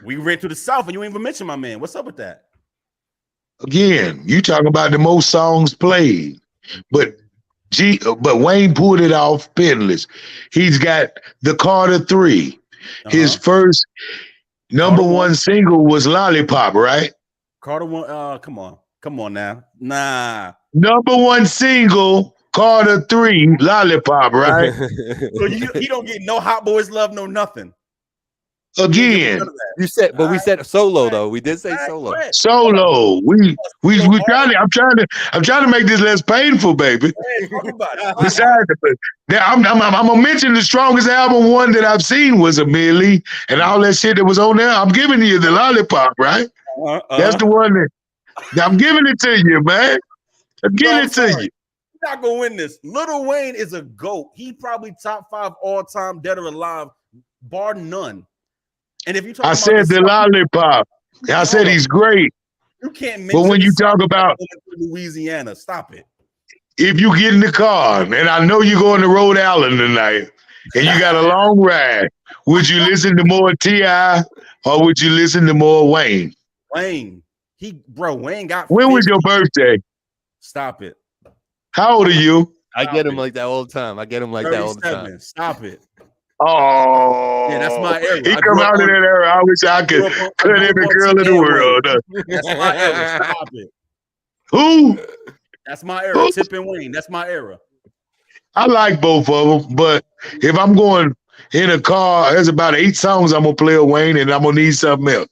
[SPEAKER 1] We ran to the South and you ain't even mentioned my man. What's up with that?
[SPEAKER 4] Again, you talking about the most songs played. But Wayne pulled it off penniless. He's got the Carter 3. His first number one single was Lollipop, right?
[SPEAKER 1] Carter 1, come on now. Nah.
[SPEAKER 4] Number one single, Carter 3, Lollipop, right?
[SPEAKER 1] So you don't get no Hot Boys love, no nothing.
[SPEAKER 4] Again,
[SPEAKER 2] you said, but we said solo though. We did say solo.
[SPEAKER 4] Solo. We trying to. I'm trying to make this less painful, baby. Besides, I'm gonna mention the strongest album one that I've seen was Amelie and all that shit that was on there. I'm giving you the Lollipop, right? That's the one that I'm giving it to you, man. I'm giving it to you.
[SPEAKER 1] You're not gonna win this. Lil Wayne is a GOAT. He probably top 5 all time, dead or alive, bar none. And if you talk,
[SPEAKER 4] I said the Lollipop. I said he's great.
[SPEAKER 1] You can't mention.
[SPEAKER 4] But when you talk about
[SPEAKER 1] Louisiana, stop it.
[SPEAKER 4] If you get in the car, and I know you're going to Rhode Island tonight, and you got a long ride, would you listen to more T.I. or would you listen to more Wayne?
[SPEAKER 1] Wayne got.
[SPEAKER 4] When was your birthday?
[SPEAKER 1] Stop it.
[SPEAKER 4] How old are you?
[SPEAKER 2] I get him like that all the time. That all the time.
[SPEAKER 1] Stop it.
[SPEAKER 4] Oh,
[SPEAKER 1] yeah, that's my era.
[SPEAKER 4] He come out in that era. I wish I could cut every girl in the world.
[SPEAKER 1] That's my era. Stop it.
[SPEAKER 4] Who?
[SPEAKER 1] That's my era. Tip and Wayne. That's my era.
[SPEAKER 4] I like both of them, but if I'm going in a car, there's about 8 songs I'm gonna play of Wayne, and I'm gonna need something else.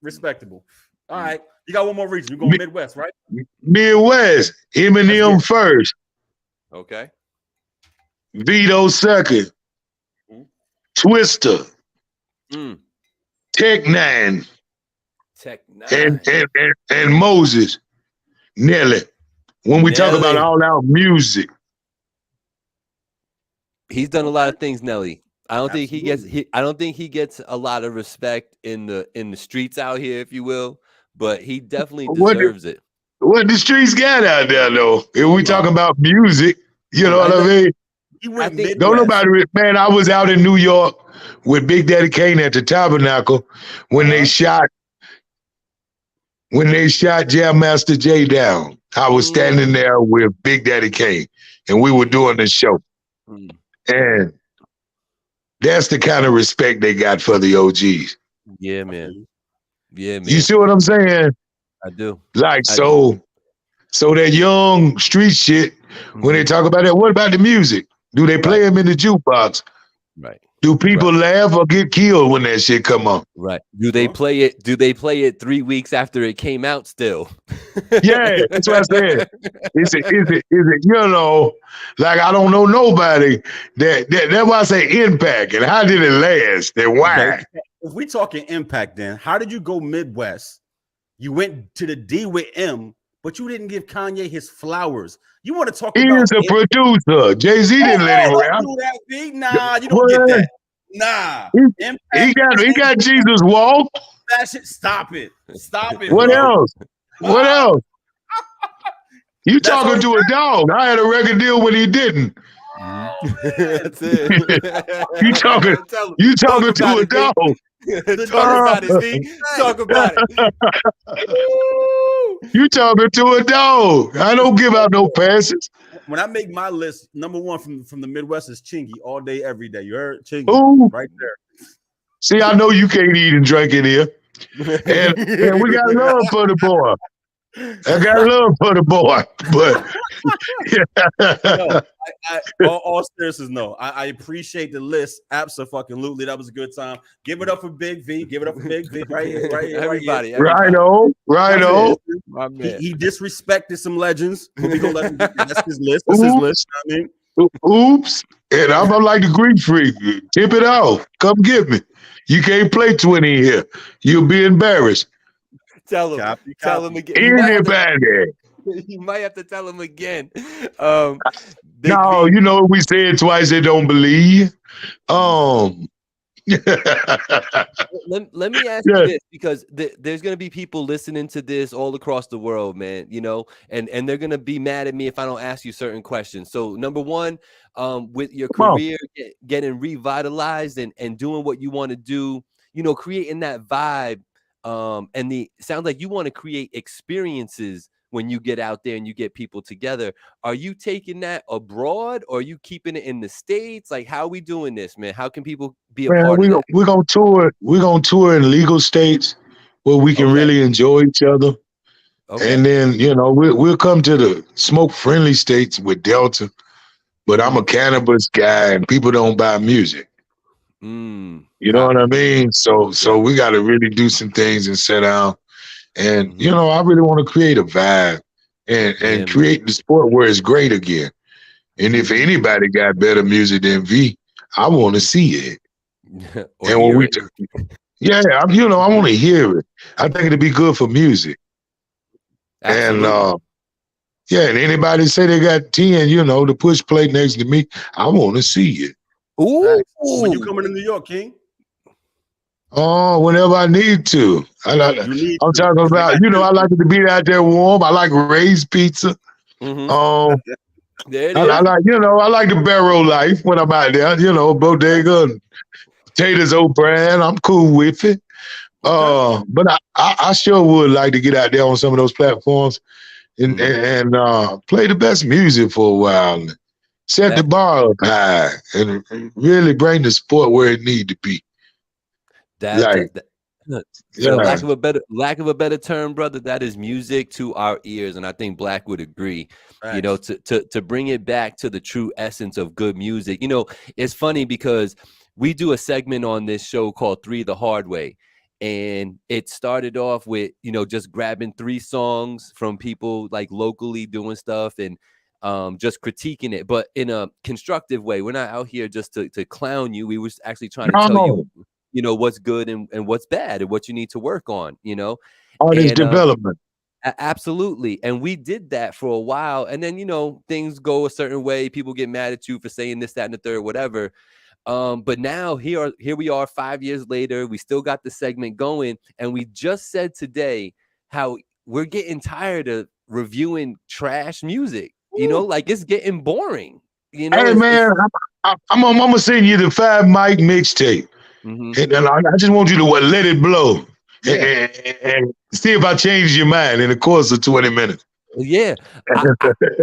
[SPEAKER 1] Respectable. All right, you got one more region. You're going Midwest, right?
[SPEAKER 4] Midwest. Eminem first.
[SPEAKER 2] Okay.
[SPEAKER 4] Vito second. Twister, Tech Nine, and Moses, Nelly. When we talk about all our music,
[SPEAKER 2] he's done a lot of things, Nelly. I don't think he gets a lot of respect in the streets out here, if you will. But he definitely deserves it.
[SPEAKER 4] What the streets got out there, though? If we talk about music, you know what I mean. Don't nobody, man. I was out in New York with Big Daddy Kane at the Tabernacle when they shot Jam Master Jay down. I was standing there with Big Daddy Kane, and we were doing the show. And that's the kind of respect they got for the OGs.
[SPEAKER 2] Yeah, man. Yeah, man.
[SPEAKER 4] You see what I'm saying?
[SPEAKER 2] I do.
[SPEAKER 4] So that young street shit. When they talk about that, what about the music? Do they play them in the jukebox?
[SPEAKER 2] Right.
[SPEAKER 4] Do people laugh or get killed when that shit come on?
[SPEAKER 2] Right. Do they play it? Do they play it 3 weeks after it came out still?
[SPEAKER 4] Yeah, that's what I said. Is it, you know, like I don't know nobody that's why I say impact and how did it last and why?
[SPEAKER 1] If we talking impact, then how did you go Midwest? You went to the D with M, but you didn't give Kanye his flowers. You want to talk about? He
[SPEAKER 4] is a producer. Jay-Z didn't let him rap.
[SPEAKER 1] Nah, you don't get that. Nah.
[SPEAKER 4] He got Jesus walk.
[SPEAKER 1] That shit. Stop it.
[SPEAKER 4] What else? What else? You talking to a dog. I had a record deal when he didn't.
[SPEAKER 2] That's it.
[SPEAKER 4] You talking to a dog.
[SPEAKER 2] Talk about it, V. Talk about
[SPEAKER 4] it. You talking to a dog. I don't give out no passes.
[SPEAKER 1] When I make my list, number one from the Midwest is Chingy all day, every day. You heard Chingy?
[SPEAKER 4] Ooh.
[SPEAKER 1] Right there.
[SPEAKER 4] See, I know you can't eat and drink in here. And we got love for the boy. I got love for the boy, but
[SPEAKER 1] all seriousness, no. I appreciate the list. Absolutely, that was a good time. Give it up for Big V. Give it up for Big V. Right here.
[SPEAKER 2] Everybody.
[SPEAKER 4] Right on.
[SPEAKER 1] He disrespected some legends, but we gonna let him get that. That's his list. That's his list. You know what
[SPEAKER 4] I mean? Oops. And I'm like the Greek freak. Tip it off. Come get me. You can't play 20 here. You'll be embarrassed.
[SPEAKER 2] Tell him. Tell him again.
[SPEAKER 4] Anybody.
[SPEAKER 2] You might have to tell him again.
[SPEAKER 4] No, you know we say it twice. They don't believe.
[SPEAKER 2] Let me ask you this, because there's going to be people listening to this all across the world, man, you know, and they're going to be mad at me if I don't ask you certain questions. So number one, with your career getting revitalized and doing what you want to do, you know, creating that vibe, and sounds like you want to create experiences when you get out there and you get people together. Are you taking that abroad, or are you keeping it in the States? Like, how are we doing this, man? How can people be a part of that?
[SPEAKER 4] We're going to tour. We're going to tour in legal states where we can really enjoy each other. Okay. And then, you know, we'll come to the smoke-friendly states with Delta. But I'm a cannabis guy, and people don't buy music. You know what I mean? So we got to really do some things and sit down. And, you know, I really want to create a vibe and create the sport where it's great again. And if anybody got better music than V, I want to see it. And when we, you know, I want to hear it. I think it'd be good for music. Absolutely. And, and anybody say they got 10, you know, the push plate next to me, I want to see it.
[SPEAKER 1] Ooh. When you coming to New York, King?
[SPEAKER 4] Oh, whenever I need to. I'm talking about, you know, I like it to be out there warm. I like raised pizza. I like, you know, I like the barrel life when I'm out there, you know, bodega and potatoes O'Brien. I'm cool with it. But I sure would like to get out there on some of those platforms and play the best music for a while. Set the bar up high and really bring the sport where it need to be.
[SPEAKER 2] Lack of a better term, brother, that is music to our ears, and I think Black would agree. Right. You know, to bring it back to the true essence of good music. You know, it's funny because we do a segment on this show called 3 the Hard Way, and it started off with, you know, just grabbing 3 songs from people like locally doing stuff and just critiquing it, but in a constructive way. We're not out here just to clown you. We were actually trying to tell you, you know, what's good and what's bad and what you need to work on, you know.
[SPEAKER 4] Artist development.
[SPEAKER 2] Absolutely. And we did that for a while. And then, you know, things go a certain way. People get mad at you for saying this, that, and the third, whatever. But now here we are 5 years later. We still got the segment going. And we just said today how we're getting tired of reviewing trash music. You know, like it's getting boring. You know,
[SPEAKER 4] hey, man, I'm going to send you the 5 mic mixtape. And I just want you to let it blow and see if I change your mind in the course of 20 minutes.
[SPEAKER 2] Yeah,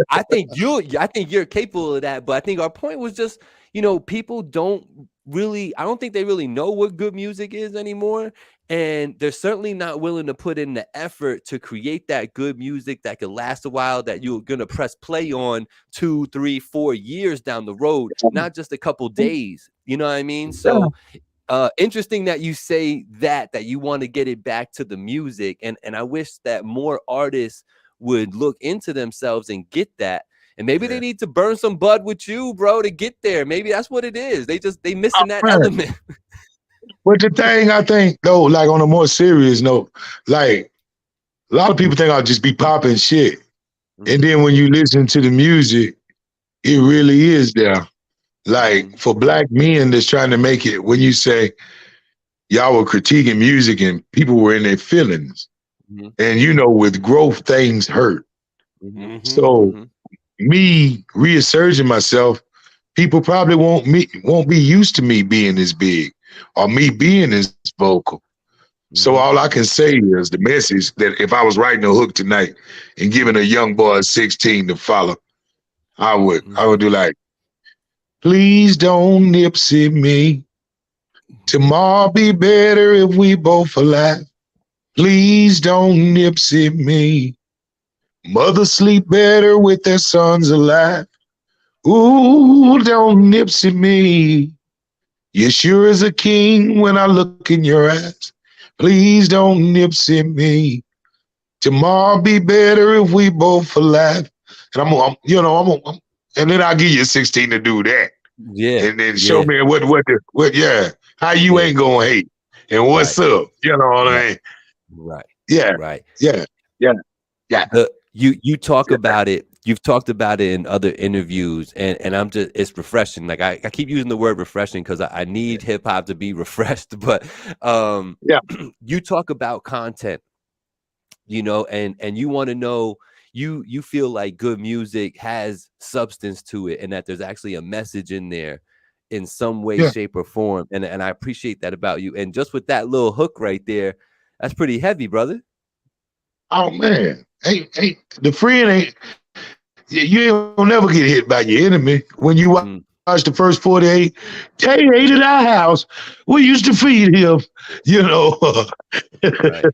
[SPEAKER 2] I think you're capable of that. But I think our point was just, you know, people don't really, I don't think they really know what good music is anymore. And they're certainly not willing to put in the effort to create that good music that could last a while, that you're going to press play on 2, 3, 4 years down the road, not just a couple days. You know what I mean? So interesting that you say that you want to get it back to the music. And I wish that more artists would look into themselves and get that. And maybe they need to burn some bud with you, bro, to get there. Maybe that's what it is. They missing that element.
[SPEAKER 4] But the thing I think, though, like on a more serious note, like a lot of people think I'll just be popping shit. And then when you listen to the music, it really is there. Like for Black men that's trying to make it, when you say y'all were critiquing music and people were in their feelings, and you know, with growth, things hurt. So me reasserting myself people probably won't be used to me being this big or me being this vocal. So all I can say is the message that if I was writing a hook tonight and giving a young boy 16 to follow, I would do like, please don't Nipsey me. Tomorrow be better if we both alive. Please don't Nipsey me. Mothers sleep better with their sons alive. Ooh, don't Nipsey me. You sure is a king when I look in your eyes. Please don't Nipsey me. Tomorrow be better if we both alive. And and then I'll give you 16 to do that.
[SPEAKER 2] Yeah.
[SPEAKER 4] And then show me how you ain't gonna hate. And what's up? You know what I mean?
[SPEAKER 2] Right.
[SPEAKER 4] Yeah.
[SPEAKER 2] Right.
[SPEAKER 4] Yeah.
[SPEAKER 2] You talk about it. You've talked about it in other interviews, and it's refreshing. Like I keep using the word refreshing because I need hip hop to be refreshed. But you talk about content, and you want to know, you feel like good music has substance to it, and that there's actually a message in there in some way, shape, or form. And I appreciate that about you. And just with that little hook right there, that's pretty heavy, brother.
[SPEAKER 4] Oh man, hey, the friend ain't. You ain't never get hit by your enemy. When you watch the first 48, Jay ate at our house. We used to feed him. Right.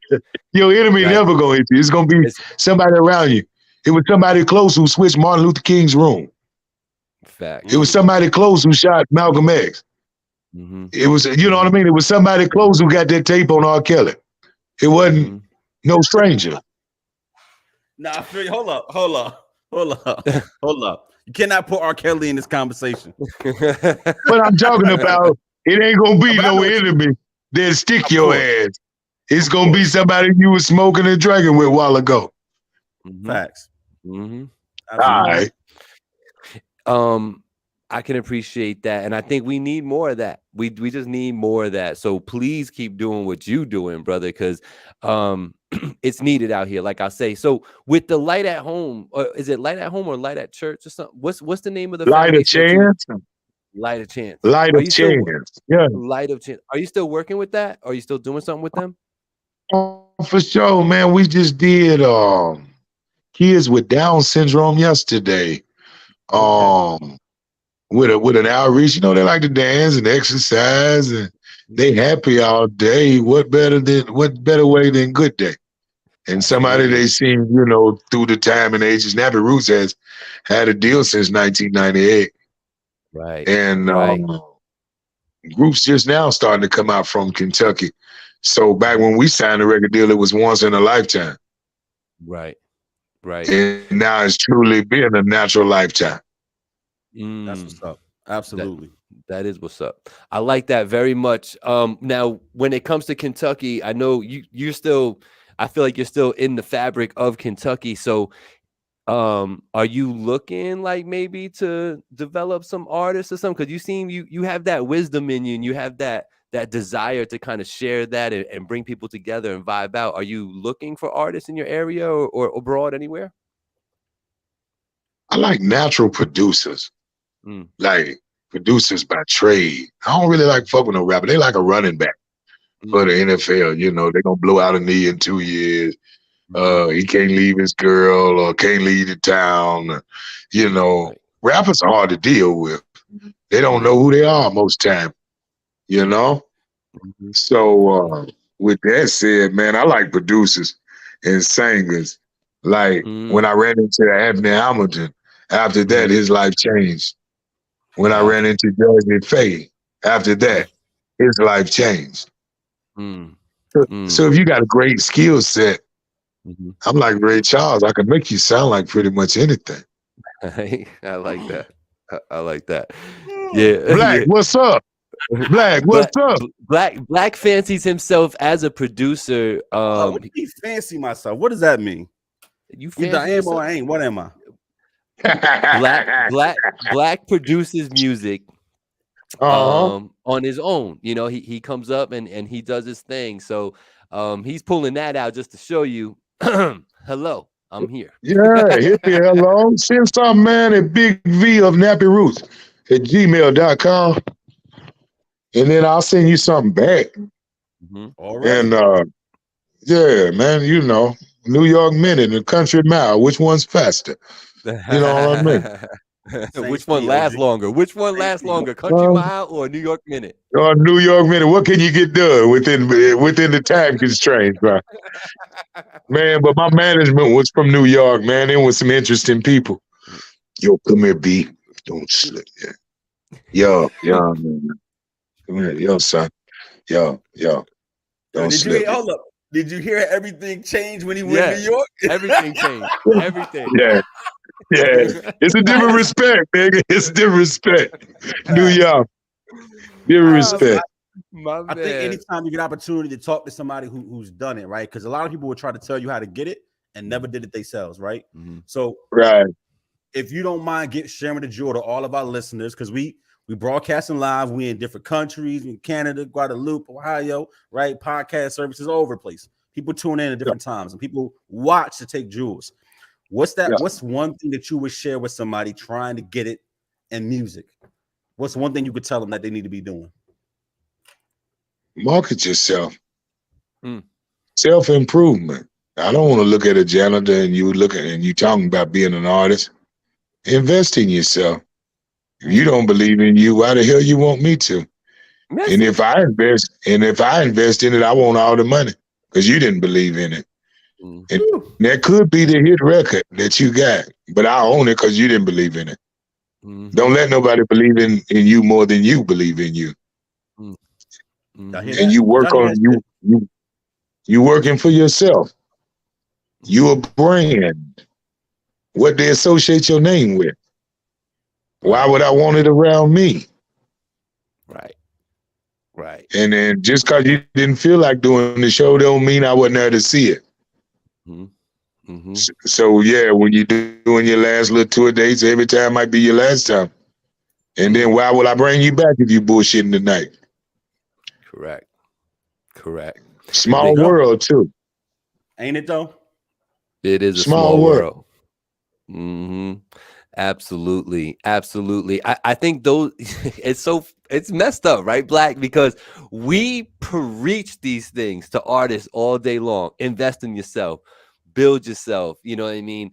[SPEAKER 4] Your enemy never gonna hit you. It's gonna be somebody around you. It was somebody close who switched Martin Luther King's room.
[SPEAKER 2] Fact.
[SPEAKER 4] It was somebody close who shot Malcolm X. It was, you know what I mean? It was somebody close who got that tape on R. Kelly. It wasn't no stranger.
[SPEAKER 1] Nah, I feel you. Hold up. You cannot put R. Kelly in this conversation.
[SPEAKER 4] What I'm talking about, it ain't gonna be no enemy that stick your ass. It's gonna be somebody you was smoking and drinking with a while ago.
[SPEAKER 1] Facts.
[SPEAKER 4] All right.
[SPEAKER 2] I can appreciate that, and I think we need more of that. We just need more of that. So please keep doing what you doing, brother, because it's needed out here. Like I say, so with the Light at Home, or is it Light at Home or Light at Church or something? What's the name of the
[SPEAKER 4] Light of Chance?
[SPEAKER 2] Light of Chance.
[SPEAKER 4] Light of Chance. Yeah.
[SPEAKER 2] Light of Chance. Are you still working with that? Are you still doing something with them?
[SPEAKER 4] For sure, man. We just did kids with Down syndrome yesterday. With an outreach, they like to dance and exercise, and they happy all day. What better way than Good Day? And somebody they seen, through the time and ages. Nappy Roots has had a deal since 1998.
[SPEAKER 2] Right.
[SPEAKER 4] And groups just now starting to come out from Kentucky. So back when we signed the record deal, it was once in a lifetime.
[SPEAKER 2] Right.
[SPEAKER 4] And now it's truly been a natural lifetime.
[SPEAKER 1] That's what's up. Absolutely.
[SPEAKER 2] That is what's up. I like that very much. Now, when it comes to Kentucky, I know you're still, I feel like you're still in the fabric of Kentucky. So are you looking like maybe to develop some artists or something? Because you seem you have that wisdom in you, and you have that desire to kind of share that and bring people together and vibe out. Are you looking for artists in your area or abroad anywhere?
[SPEAKER 4] I like natural producers. Like producers by trade. I don't really like fucking no rapper. They like a running back for the NFL. They're gonna blow out a knee in 2 years. He can't leave his girl or can't leave the town. Rappers are hard to deal with. They don't know who they are most time. So with that said, man, I like producers and singers. Like when I ran into Anthony Hamilton, after that his life changed. When I ran into Jersey Faye, after that, his life changed. So if you got a great skill set, I'm like Ray Charles. I can make you sound like pretty much anything.
[SPEAKER 2] I like that. I like that. Yeah.
[SPEAKER 4] Black, what's up? Black, what's up?
[SPEAKER 2] Black fancies himself as a producer.
[SPEAKER 1] What do you fancy myself? What does that mean?
[SPEAKER 2] You
[SPEAKER 1] either I am or I ain't. What am I?
[SPEAKER 2] Black produces music on his own. He comes up and he does his thing. So he's pulling that out just to show you, hello, I'm here.
[SPEAKER 4] Yeah, hello. Send some man at Big V of Nappy Roots. at gmail.com, and then I'll send you something back.
[SPEAKER 1] All right.
[SPEAKER 4] And yeah, man, you know, New York Minute and Country Mile, which one's faster? You know what I mean?
[SPEAKER 2] Which one lasts longer? Which one lasts longer, Country Mile or New York Minute?
[SPEAKER 4] Or New York Minute. What can you get done within the time constraints, bro? Man, but my management was from New York, man. There was some interesting people. Yo, come here, B. Don't slip. Yo, man. Come here, yo, son. Yo. Don't slip.
[SPEAKER 1] Hold up. Did you hear everything change when he went to New York?
[SPEAKER 2] Everything changed. Everything.
[SPEAKER 4] Yeah. It's a different respect, nigga. It's a different respect. New York. Different respect.
[SPEAKER 1] I think anytime you get opportunity to talk to somebody who's done it, right? Because a lot of people will try to tell you how to get it and never did it themselves, right? So if you don't mind sharing the jewel to all of our listeners, because we broadcasting live, we in different countries, in Canada, Guadalupe, Ohio, right? Podcast services all over the place. People tune in at different times and people watch to take jewels. What's that? What's one thing that you would share with somebody trying to get it in music? What's one thing you could tell them that they need to be doing?
[SPEAKER 4] Market yourself. Self-improvement. I don't want to look at a janitor and you talking about being an artist. Invest in yourself. If you don't believe in you, why the hell you want me to? And if I invest in it, I want all the money because you didn't believe in it. And that could be the hit record that you got, but I own it because you didn't believe in it. Don't let nobody believe in you more than you believe in you. And you work on you working for yourself. You a brand. What they associate your name with. Why would I want it around me?
[SPEAKER 2] Right.
[SPEAKER 4] And then just because you didn't feel like doing the show don't mean I wasn't there to see it. So yeah, when you're doing your last little tour dates, every time might be your last time. And then why would I bring you back if you bullshitting tonight?
[SPEAKER 2] Correct.
[SPEAKER 4] Small world too.
[SPEAKER 1] Ain't it though?
[SPEAKER 2] It is a small world. Absolutely. I think it's messed up, right, Black? Because we preach these things to artists all day long. Invest in yourself, build yourself. You know what I mean?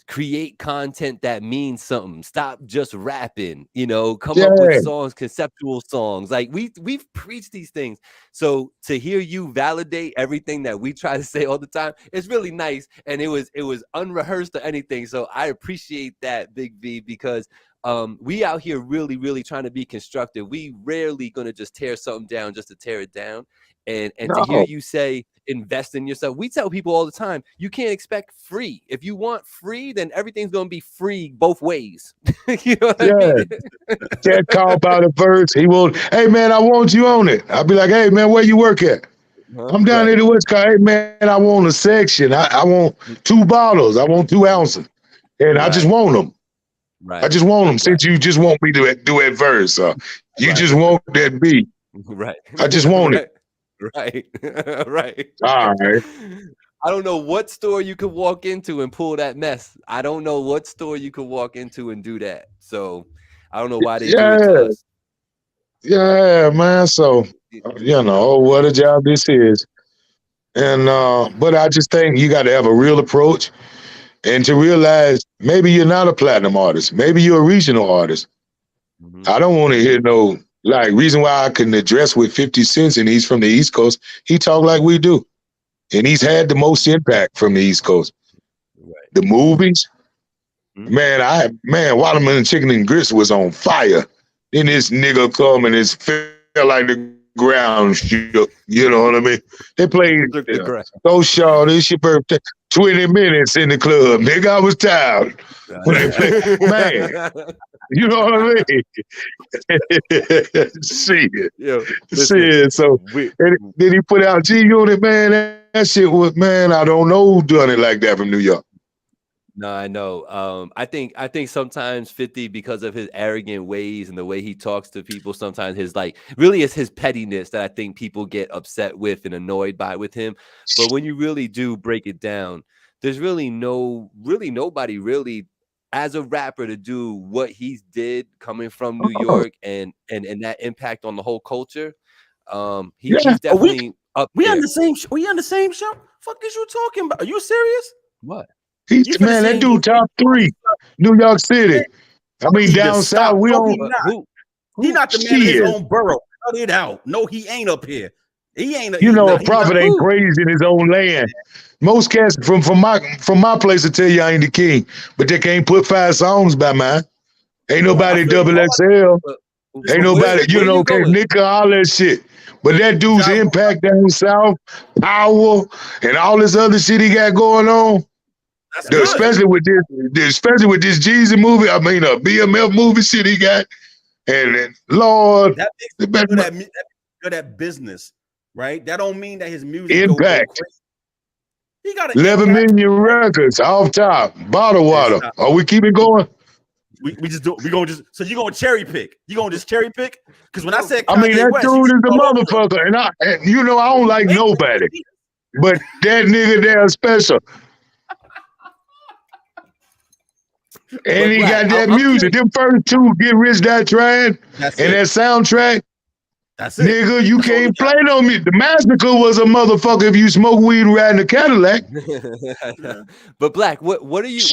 [SPEAKER 2] Create content that means something. Stop just rapping, come up with songs, conceptual songs. Like we've preached these things. So to hear you validate everything that we try to say all the time, it's really nice. And it was unrehearsed or anything. So I appreciate that, Big V, because we out here really, really trying to be constructive. We rarely gonna just tear something down just to tear it down. And to hear you say invest in yourself. We tell people all the time, you can't expect free. If you want free, then everything's going to be free both ways. You know what I mean?
[SPEAKER 4] Can't call about a verse. He will, hey, man, I want you on it. I'll be like, hey, man, where you work at? I'm down here to West Coast. Hey, man, I want a section. I want 2 bottles. I want 2 ounces. And I just want them. I just want them. Since you just want me to do that verse. You just want that beat. I just want it.
[SPEAKER 2] Right.
[SPEAKER 4] All right.
[SPEAKER 2] I don't know what store you could walk into and pull that mess. I don't know what store you could walk into and do that. So I don't know why they do it to us.
[SPEAKER 4] Yeah, man. So, what a job this is. And but I just think you got to have a real approach and to realize maybe you're not a platinum artist. Maybe you're a regional artist. I don't want to hear no reason why I can address with 50 Cent and he's from the East Coast, he talk like we do. And he's had the most impact from the East Coast. The movies, man, Watermelon Chicken and Grits was on fire. Then this nigga come and it felt like the ground shook. You know what I mean? They played Go Shaw, this your birthday. 20 minutes in the club. Nigga, I was tired. When they played, man. You know what I mean? See it. So then he put out G-Unit, man. That shit was, man, I don't know who done it like that from New York.
[SPEAKER 2] No, I know. I think sometimes 50, because of his arrogant ways and the way he talks to people, sometimes it's his pettiness that I think people get upset with and annoyed by with him. But when you really do break it down, there's really nobody really as a rapper to do what he did coming from New York and that impact on the whole culture, he's definitely up there.
[SPEAKER 1] We on the same show? Fuck is you talking about? Are you serious?
[SPEAKER 2] What?
[SPEAKER 4] He's man, that dude top 3, New York City. I mean, down south, we don't.
[SPEAKER 1] He not the man of his own borough. Cut it out. No, he ain't up here. He ain't.
[SPEAKER 4] A prophet ain't crazy in his own land. Most cats from my place will tell you I ain't the king, but they can't put 5 songs by mine. Ain't nobody double XL. Ain't nobody, nickel, all that shit. But that dude's impact down south, power, and all this other shit he got going on. Especially with this Jeezy movie. I mean, a BMF movie shit he got. And Lord,
[SPEAKER 1] that makes good at business, right? That don't mean that his music
[SPEAKER 4] impact.
[SPEAKER 1] He got
[SPEAKER 4] 11 million records off top, bottle water. Are we keeping going?
[SPEAKER 1] We just do. We gonna just. So you gonna cherry pick? You gonna just cherry pick? Because when I said,
[SPEAKER 4] Kanye that West, dude is a motherfucker, and I don't like nobody, but that nigga there special. And he got that music. Them first 2, Get Rich, Die Trying, and that soundtrack.
[SPEAKER 1] That's it.
[SPEAKER 4] Nigga, you can't play on me. The Massacre was a motherfucker if you smoke weed riding a Cadillac.
[SPEAKER 2] But Black, what were you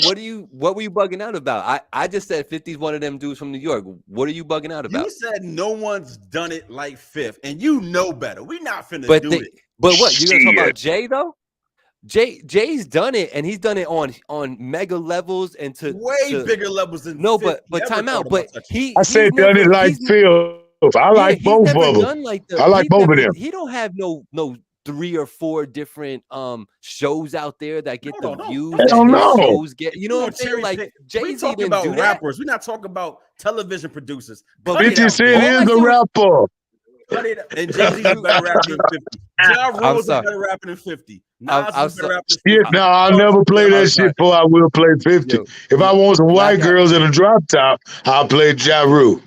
[SPEAKER 2] bugging out about? I just said 50's one of them dudes from New York. What are you bugging out about?
[SPEAKER 1] You said no one's done it like Fifth, and you know better. We not finna do it.
[SPEAKER 2] But what, you gonna talk about Jay though? Jay's done it, and he's done it on mega levels and to
[SPEAKER 1] bigger levels than
[SPEAKER 2] but time out. But
[SPEAKER 4] I said done it like Phil. I like both of them. I like both of them.
[SPEAKER 2] He don't have no 3 or 4 different shows out there that get the views that his shows get. You know what I'm saying? Like
[SPEAKER 1] Jay-Z talking about rappers. We're not talking about television producers.
[SPEAKER 4] But it just said is a rapper.
[SPEAKER 1] And Jay-Z's a better rapper than 50. Ja Rule's a better rapper than 50. Nas is a better rapper than 50.
[SPEAKER 4] No, I'll never play that shit before I will play 50. If I want some white girls in a drop top, I'll play Ja Rule.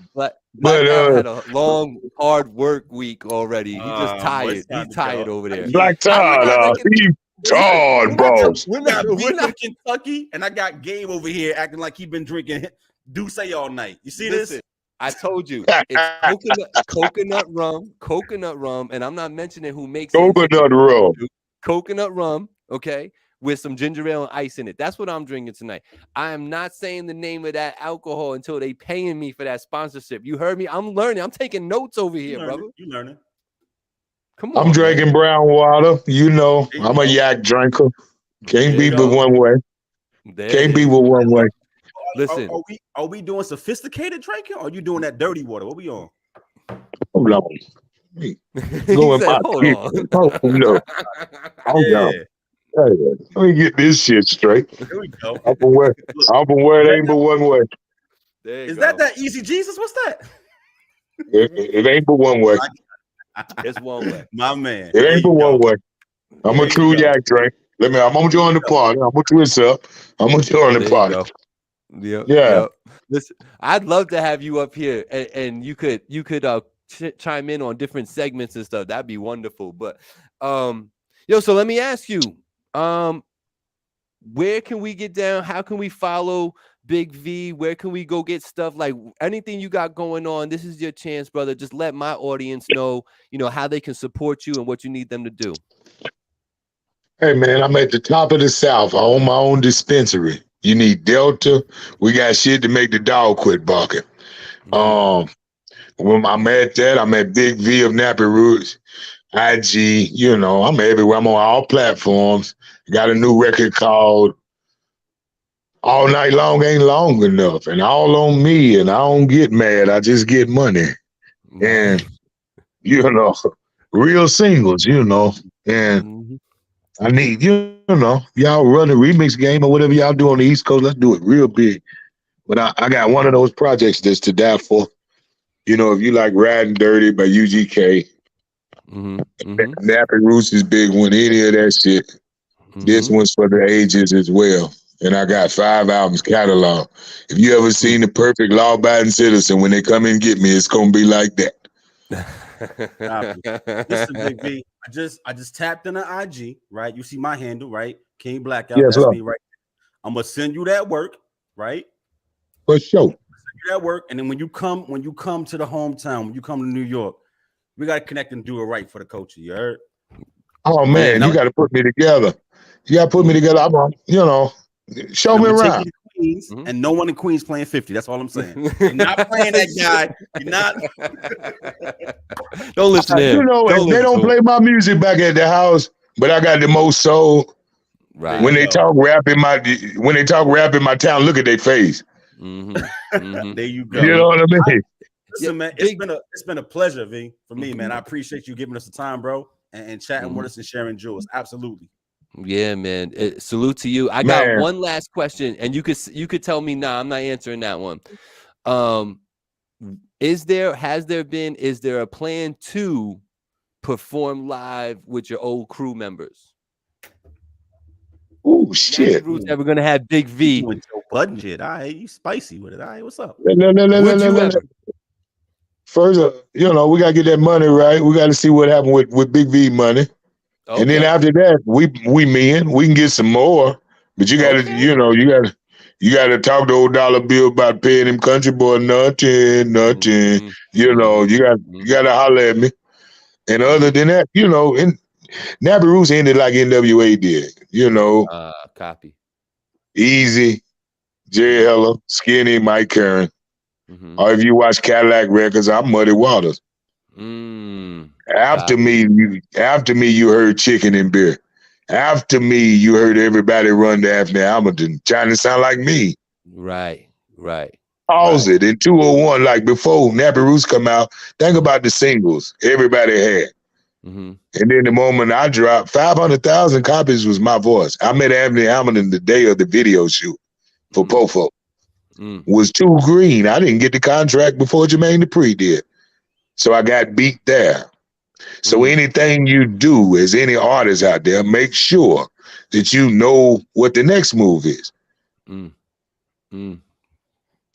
[SPEAKER 2] But had a long, hard work week already. He just tired. He's tired over there.
[SPEAKER 4] Black tired, he's tired, bro.
[SPEAKER 1] We're not in Kentucky, and I got Gabe over here acting like he been drinking Douce all night. You see this?
[SPEAKER 2] I told you it's coconut rum, and I'm not mentioning who makes
[SPEAKER 4] coconut rum.
[SPEAKER 2] Coconut rum, okay, with some ginger ale and ice in it. That's what I'm drinking tonight. I am not saying the name of that alcohol until they paying me for that sponsorship. You heard me? I'm learning. I'm taking notes over here, brother.
[SPEAKER 1] You learning?
[SPEAKER 2] Come on.
[SPEAKER 4] I'm drinking brown water. I'm a yak drinker. Can't be but one way. Can't be but one way.
[SPEAKER 2] Listen,
[SPEAKER 1] are we doing sophisticated drinking, or are you doing that dirty water? What we on?
[SPEAKER 4] Hold on. Hold on. Hey, let me get this shit straight.
[SPEAKER 1] Here we go.
[SPEAKER 4] I'm from where it ain't but one way.
[SPEAKER 1] Is that Easy Jesus? What's that?
[SPEAKER 4] It ain't but one way.
[SPEAKER 2] It's one way.
[SPEAKER 1] My man.
[SPEAKER 4] It ain't but one way. I'm a true yak drink. I'm gonna join the party. I'm gonna twist up. I'm gonna join the party.
[SPEAKER 2] Yeah. Listen, I'd love to have you up here, and you could chime in on different segments and stuff. That'd be wonderful. But so let me ask you, where can we get down? How can we follow Big V? Where can we go get stuff? Like anything you got going on, this is your chance, brother. Just let my audience know, how they can support you and what you need them to do.
[SPEAKER 4] Hey man, I'm at the top of the South. I own my own dispensary. You need Delta. We got shit to make the dog quit barking. When I'm at that, I'm at Big V of Nappy Roots, IG, I'm everywhere. I'm on all platforms. Got a new record called All Night Long Ain't Long Enough, and all on me, and I don't get mad. I just get money. And, real singles, and I need, y'all run the remix game or whatever y'all do on the East Coast. Let's do it real big. But I got one of those projects that's to die for. If you like Riding Dirty by UGK, Nappy Roots is big one, any of that shit. This one's for the ages as well. And I got 5 albums catalog. If you ever seen The Perfect Law-Abiding Citizen, when they come and get me, it's going to be like
[SPEAKER 1] that. Listen, Big V, I just tapped in the IG, right? You see my handle, right? King Blakout.
[SPEAKER 4] Yes,
[SPEAKER 1] that's me, right? I'm going to send you that work, right?
[SPEAKER 4] For sure.
[SPEAKER 1] That work, and then when you come to the hometown, when you come to New York, we gotta connect and do it right for the culture. You heard?
[SPEAKER 4] Oh man, you got to put me together. You got to put me together. Show me around.
[SPEAKER 1] Queens, and no one in Queens playing 50. That's all I'm saying. You're not playing that guy. You're not.
[SPEAKER 2] Don't listen to him.
[SPEAKER 4] They don't play my music back at the house, but I got the most soul.
[SPEAKER 2] Right.
[SPEAKER 4] When they talk rap in my town, look at their face.
[SPEAKER 1] There you go.
[SPEAKER 4] You know what I mean?
[SPEAKER 1] Listen, man, it's been a pleasure, V, for me, man. I appreciate you giving us the time, bro, and chatting with us and sharing jewels. Absolutely.
[SPEAKER 2] Yeah, man. Salute to you. I got one last question, and you could tell me, nah, I'm not answering that one. Is there a plan to perform live with your old crew members?
[SPEAKER 4] Oh shit!
[SPEAKER 2] Roots ever gonna have Big V
[SPEAKER 1] with your budget? All right, you spicy with it. All right, what's up?
[SPEAKER 4] No. First, we gotta get that money right. We got to see what happened with Big V money, and then after that, we can get some more. But you got to, you got to talk to old Dollar Bill about paying him country boy nothing. You got to holler at me. And other than that, Nappy Roots ended like NWA did.
[SPEAKER 2] Copy.
[SPEAKER 4] Easy, Jerry Heller, Skinny, Mike Curran. Or if you watch Cadillac Records, I'm Muddy Waters. After me, you heard Chicken and Beer. After me, you heard everybody run to Anthony Hamilton, trying to sound like me.
[SPEAKER 2] Right.
[SPEAKER 4] Pause it. In 201, like before Nappy Roots come out, think about the singles everybody had. And then the moment I dropped, 500,000 copies was my voice. I met Anthony Hamilton the day of the video shoot for Pofo. Was too green. I didn't get the contract before Jermaine Dupri did. So I got beat there. So anything you do as any artist out there, make sure that you know what the next move is. You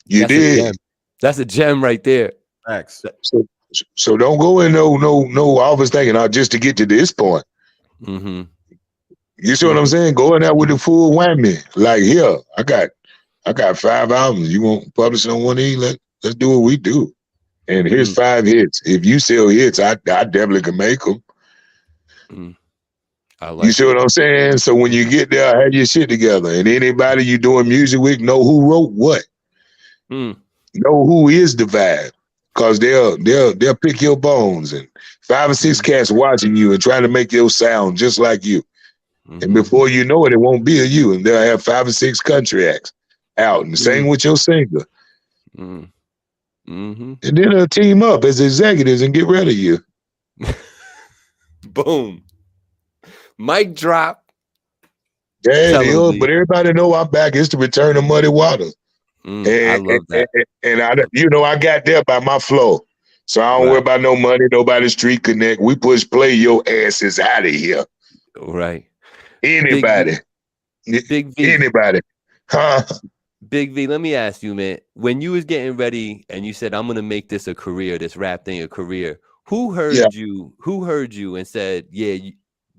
[SPEAKER 4] did.
[SPEAKER 2] That's a gem right there.
[SPEAKER 1] Thanks.
[SPEAKER 4] So don't go in no office thinking just to get to this point. You see what I'm saying? Go in there with the full whammy. Like, here, I got 5 albums. You want publishing on one of these? Let's do what we do. And here's 5 hits. If you sell hits, I definitely can make them. You see what I'm saying? So when you get there, have your shit together. And anybody you doing music with, know who wrote what. Know who is the vibe. Because they'll pick your bones, and 5 or 6 cats watching you and trying to make your sound just like you. And before you know it, it won't be a you, and they'll have 5 or 6 country acts out. And the same with your singer. And then they'll team up as executives and get rid of you.
[SPEAKER 2] Boom. Mic drop.
[SPEAKER 4] Yeah, but everybody know I'm back. It's the return of Muddy Waters.
[SPEAKER 2] I love that.
[SPEAKER 4] And I got there by my flow. So I don't worry about no money, nobody street connect. We push play your asses out of here.
[SPEAKER 2] Right.
[SPEAKER 4] Anybody.
[SPEAKER 2] Big V.
[SPEAKER 4] Anybody. Huh?
[SPEAKER 2] Big V, let me ask you, man. When you was getting ready and you said, I'm going to make this a career, this rap thing a career, who heard you? Who heard you and said, yeah,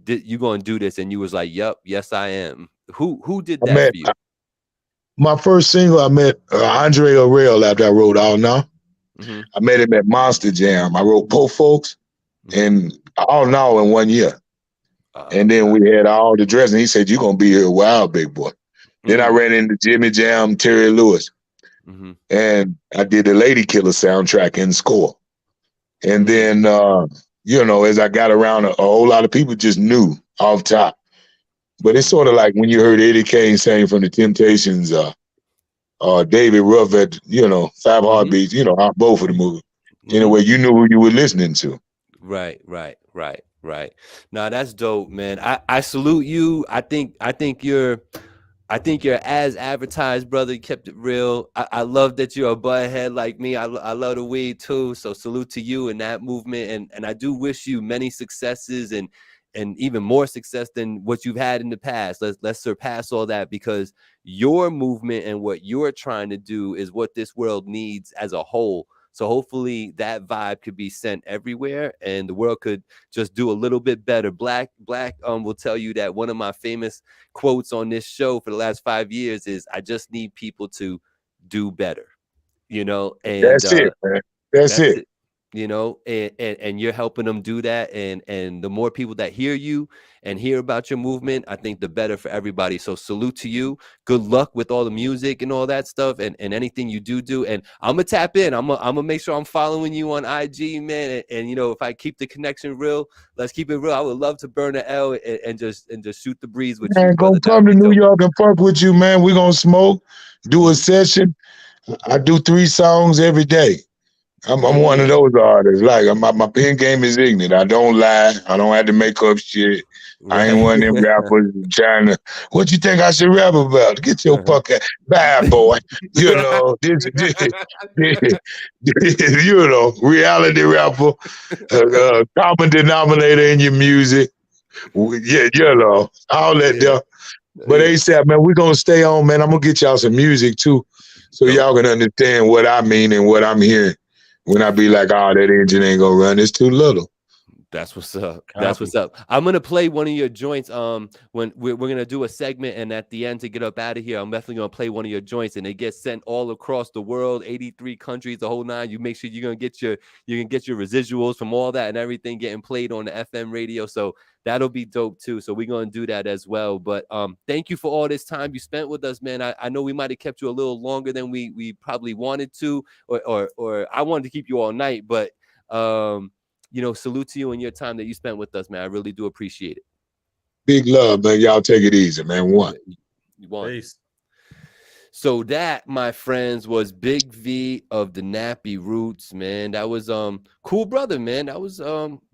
[SPEAKER 2] you going to do this? And you was like, yup, yes, I am. Who did that for you?
[SPEAKER 4] My first single, I met Andre Orell after I wrote All Now. I met him at Monster Jam. I wrote Po Folks and All Now in 1 year. And then we had all the dress, and he said, you're going to be here a while, big boy. Then I ran into Jimmy Jam, Terry Lewis. And I did the Lady Killer soundtrack and score. And then, as I got around, a whole lot of people just knew off top. But it's sort of like when you heard Eddie Kane saying from the Temptations, David Ruff at, 5 Heartbeats, both of the movies. Anyway, you knew who you were listening to.
[SPEAKER 2] Right. Now that's dope, man. I salute you. I think you're as advertised, brother. You kept it real. I love that you're a butthead like me. I love the weed too. So salute to you and that movement. And I do wish you many successes and even more success than what you've had in the past. Let's surpass all that, because your movement and what you're trying to do is what this world needs as a whole. So hopefully that vibe could be sent everywhere and the world could just do a little bit better. Black will tell you that one of my famous quotes on this show for the last 5 years is, I just need people to do better, you know, and
[SPEAKER 4] that's it, man. That's it.
[SPEAKER 2] You know, and you're helping them do that. And the more people that hear you and hear about your movement, I think the better for everybody. So salute to you. Good luck with all the music and all that stuff and anything you do. And I'm gonna tap in. I'm gonna make sure I'm following you on IG, man. And you know, if I keep the connection real, let's keep it real. I would love to burn an L and just shoot the breeze with you, brother.
[SPEAKER 4] Gonna come to New York and fuck with you, man. We're gonna smoke, do a session. I do 3 songs every day. I'm one of those artists. Like my pen game is ignorant. I don't lie. I don't have to make up shit. Right. I ain't one of them rappers trying to. What you think I should rap about? Get your fucking bad boy. You know this you know, reality rapper, common denominator in your music. Yeah, you know all that there. But ASAP, man, we're gonna stay on, man. I'm gonna get y'all some music too, so y'all can understand what I mean and what I'm hearing. When I be like, oh, that engine ain't gonna run, it's too little.
[SPEAKER 2] That's what's up. That's what's up. I'm gonna play one of your joints. When we're gonna do a segment, and at the end to get up out of here, I'm definitely gonna play one of your joints, and it gets sent all across the world, 83 countries, the whole 9. You make sure you're gonna get your residuals from all that and everything getting played on the FM radio. So that'll be dope too. So we're gonna do that as well. But thank you for all this time you spent with us, man. I know we might have kept you a little longer than we probably wanted to, or I wanted to keep you all night, but you know, salute to you and your time that you spent with us, man. I really do appreciate it.
[SPEAKER 4] Big love, man. Y'all take it easy, man. One.
[SPEAKER 2] Peace. So that, my friends, was Big V of the Nappy Roots, man. That was cool brother, man. That was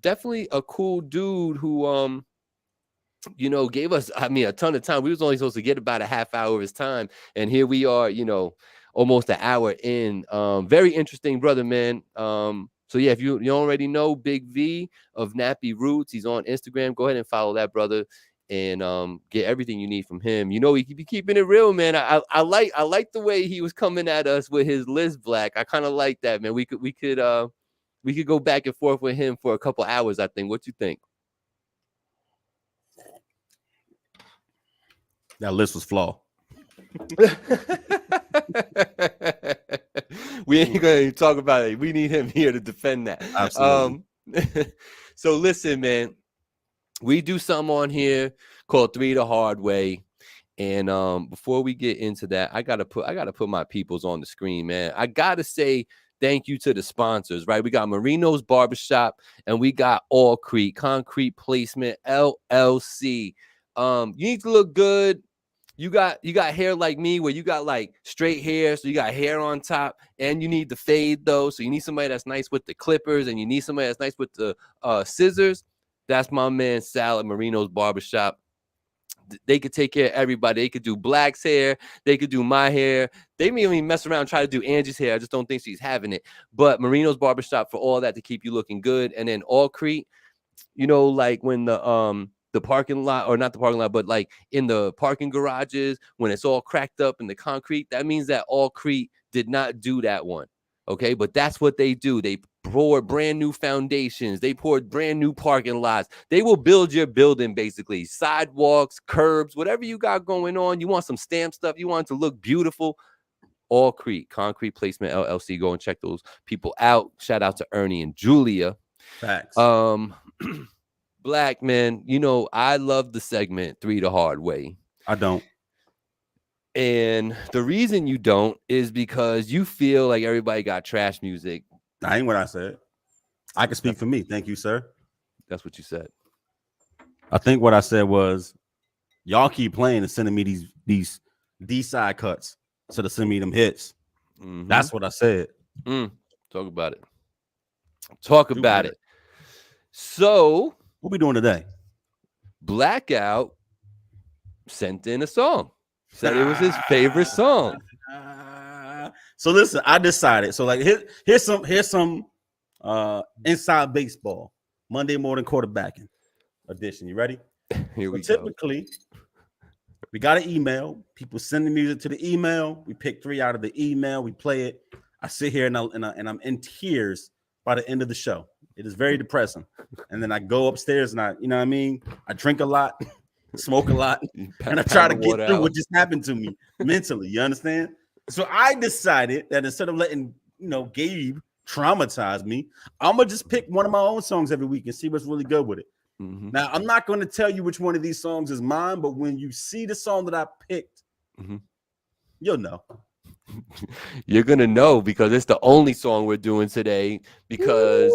[SPEAKER 2] definitely a cool dude who you know, gave us, I mean, a ton of time. We was only supposed to get about a half hour of his time, and here we are, you know, almost an hour in. Very interesting brother, man. So yeah, if you already know Big V of Nappy Roots, he's on Instagram. Go ahead and follow that brother and get everything you need from him. You know, he be keeping it real, man. I like the way he was coming at us with his list, Black. I kind of like that, man. We could go back and forth with him for a couple hours, I think. What you think?
[SPEAKER 1] That list was flawed.
[SPEAKER 2] We ain't gonna talk about it. We need him here to defend that.
[SPEAKER 1] Absolutely.
[SPEAKER 2] So listen, man, we do something on here called 3 the Hard Way. And before we get into that, I gotta put my peoples on the screen, man. I gotta say thank you to the sponsors, right? We got Marino's Barbershop and we got All Creek Concrete Placement LLC. You need to look good. You got hair like me where you got like straight hair, so you got hair on top, and you need the fade though. So you need somebody that's nice with the clippers, and you need somebody that's nice with the scissors. That's my man Sal at Marino's Barbershop. They could take care of everybody. They could do Black's hair. They could do my hair. They may even mess around and try to do Angie's hair. I just don't think she's having it. But Marino's Barbershop for all that to keep you looking good. And then All Creek, you know, like when the parking lot, or not the parking lot, but like in the parking garages, when it's all cracked up in the concrete, that means that All Creek did not do that one. Okay, but that's what they do. They poured brand new foundations. They poured brand new parking lots. They will build your building, basically. Sidewalks, curbs, whatever you got going on. You want some stamp stuff. You want it to look beautiful. All Creek Concrete Placement LLC. Go and check those people out. Shout out to Ernie and Julia.
[SPEAKER 1] Facts.
[SPEAKER 2] Black, man, you know, I love the segment 3 the Hard Way.
[SPEAKER 1] I don't.
[SPEAKER 2] And the reason you don't is because you feel like everybody got trash music.
[SPEAKER 1] That ain't what I said. I can speak for me. Thank you, sir.
[SPEAKER 2] That's what you said.
[SPEAKER 1] I think what I said was, y'all keep playing and sending me these D-side cuts instead of sending me them hits. Mm-hmm. That's what I said.
[SPEAKER 2] Talk about it. Talk about it. So,
[SPEAKER 1] what we doing today?
[SPEAKER 2] Blackout sent in a song. Said it was his favorite song.
[SPEAKER 1] So listen, I decided. So like here's some inside baseball Monday morning quarterbacking edition. You ready?
[SPEAKER 2] Here we go.
[SPEAKER 1] Typically, we got an email. People send the music to the email. We pick 3 out of the email. We play it. I sit here and I'm in tears by the end of the show. It is very depressing. And then I go upstairs and I drink a lot, smoke a lot, and I try to get through what just happened to me mentally. You understand? So I decided that instead of letting Gabe traumatize me, I'm gonna just pick one of my own songs every week and see what's really good with it.
[SPEAKER 2] Mm-hmm.
[SPEAKER 1] Now I'm not going to tell you which one of these songs is mine, but when you see the song that I picked, you'll know.
[SPEAKER 2] You're gonna know because it's the only song we're doing today because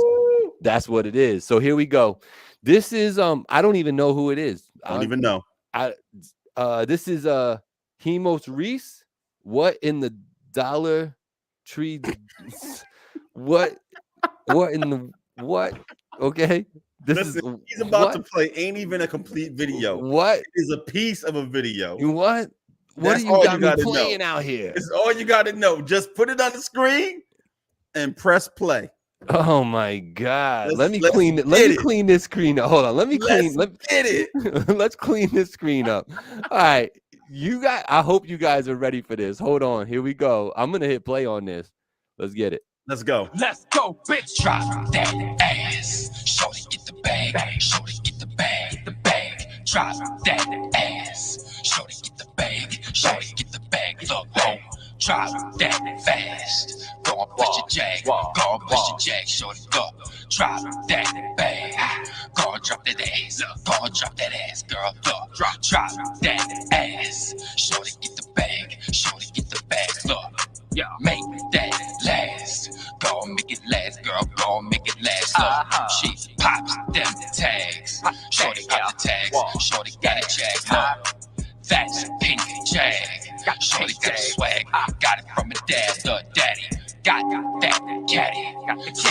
[SPEAKER 2] that's what it is. So here we go. This is I don't even know who it is.
[SPEAKER 1] I don't even know.
[SPEAKER 2] This is Hemos Reese. What in the Dollar Tree? What in the what? Okay.
[SPEAKER 1] Listen, he's about to play ain't even a complete video.
[SPEAKER 2] What?
[SPEAKER 1] It is a piece of a video.
[SPEAKER 2] You what? What do you got me playing out here?
[SPEAKER 1] It's all you got to know. Just put it on the screen and press play.
[SPEAKER 2] Oh my God! Let me clean it. Let me clean this screen up. Hold on. Let me clean.
[SPEAKER 1] Get it.
[SPEAKER 2] Let's clean this screen up. All right, you guys. I hope you guys are ready for this. Hold on. Here we go. I'm gonna hit play on this. Let's get it.
[SPEAKER 1] Let's go.
[SPEAKER 5] Let's go, bitch. Drop that ass. Shorty, get the bag. Shorty, get the bag. Get the bag. Drop that ass. Shorty, get the bag. Shorty, get the bag. Look, ho. Drop that fast. Go on, push your jag. Go on, push your jag. Shorty, go. Drop that bag. Go on, drop that ass. Go on, drop that ass, girl. Look, drop that ass. Shorty, get the bag. Shorty, get the bag. Look. Make that last. Go make it last, girl. Go make it last. Look, she pops them tags. Shorty got the tags. Shorty got a jag. Look, that's pink jag. Shorty got the swag. Got it from her dad. The daddy got that caddy.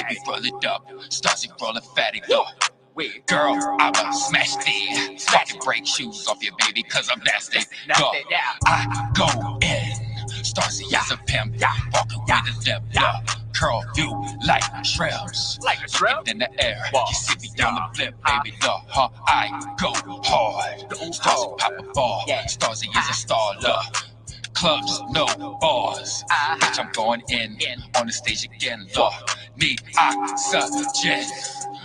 [SPEAKER 5] Baby roll it up. Starsy roll it fatty. Look. Girl, I'ma smash the fucking break shoes off your baby, cause I'm nasty. Go, I go in. Starsy is a pimp, walking with a limp, curl you like shrimps, like a shrimp in the air. You see me on the flip, baby, I go hard. Starsy pop a ball, Starsy is a star, clubs, no bars. Bitch, I'm going in on the stage again, me oxygen.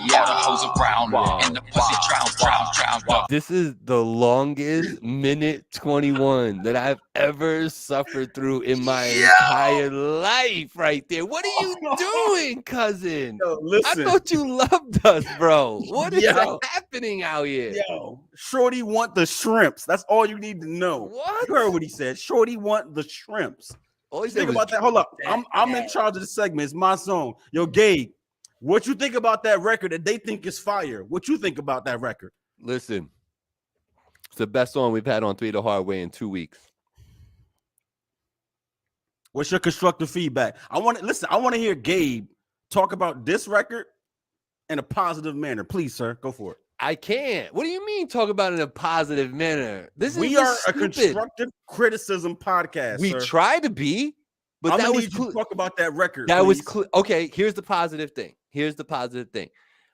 [SPEAKER 5] All the hoes around and the pussy drown.
[SPEAKER 2] This is the longest minute 21 that I've ever suffered through in my entire life right there. What are you doing, cousin?
[SPEAKER 1] Yo, listen.
[SPEAKER 2] I thought you loved us, bro. What is happening out here?
[SPEAKER 1] Yo, Shorty want the shrimps. That's all you need to know.
[SPEAKER 2] What?
[SPEAKER 1] You heard what he said. Shorty want the shrimps.
[SPEAKER 2] All he said
[SPEAKER 1] Think
[SPEAKER 2] was
[SPEAKER 1] about that. Hold up. I'm in charge of the segment. It's my song. Yo, Gabe. What you think about that record that they think is fire? What you think about that record?
[SPEAKER 2] Listen, it's the best song we've had on Three the Hard Way in 2 weeks.
[SPEAKER 1] What's your constructive feedback? I want to hear Gabe talk about this record in a positive manner. Please, sir, go for it.
[SPEAKER 2] I can't. What do you mean talk about it in a positive manner?
[SPEAKER 1] We are a constructive criticism podcast.
[SPEAKER 2] We
[SPEAKER 1] sir.
[SPEAKER 2] try to be. But
[SPEAKER 1] that was talk about that record.
[SPEAKER 2] That was okay. Here's the positive thing.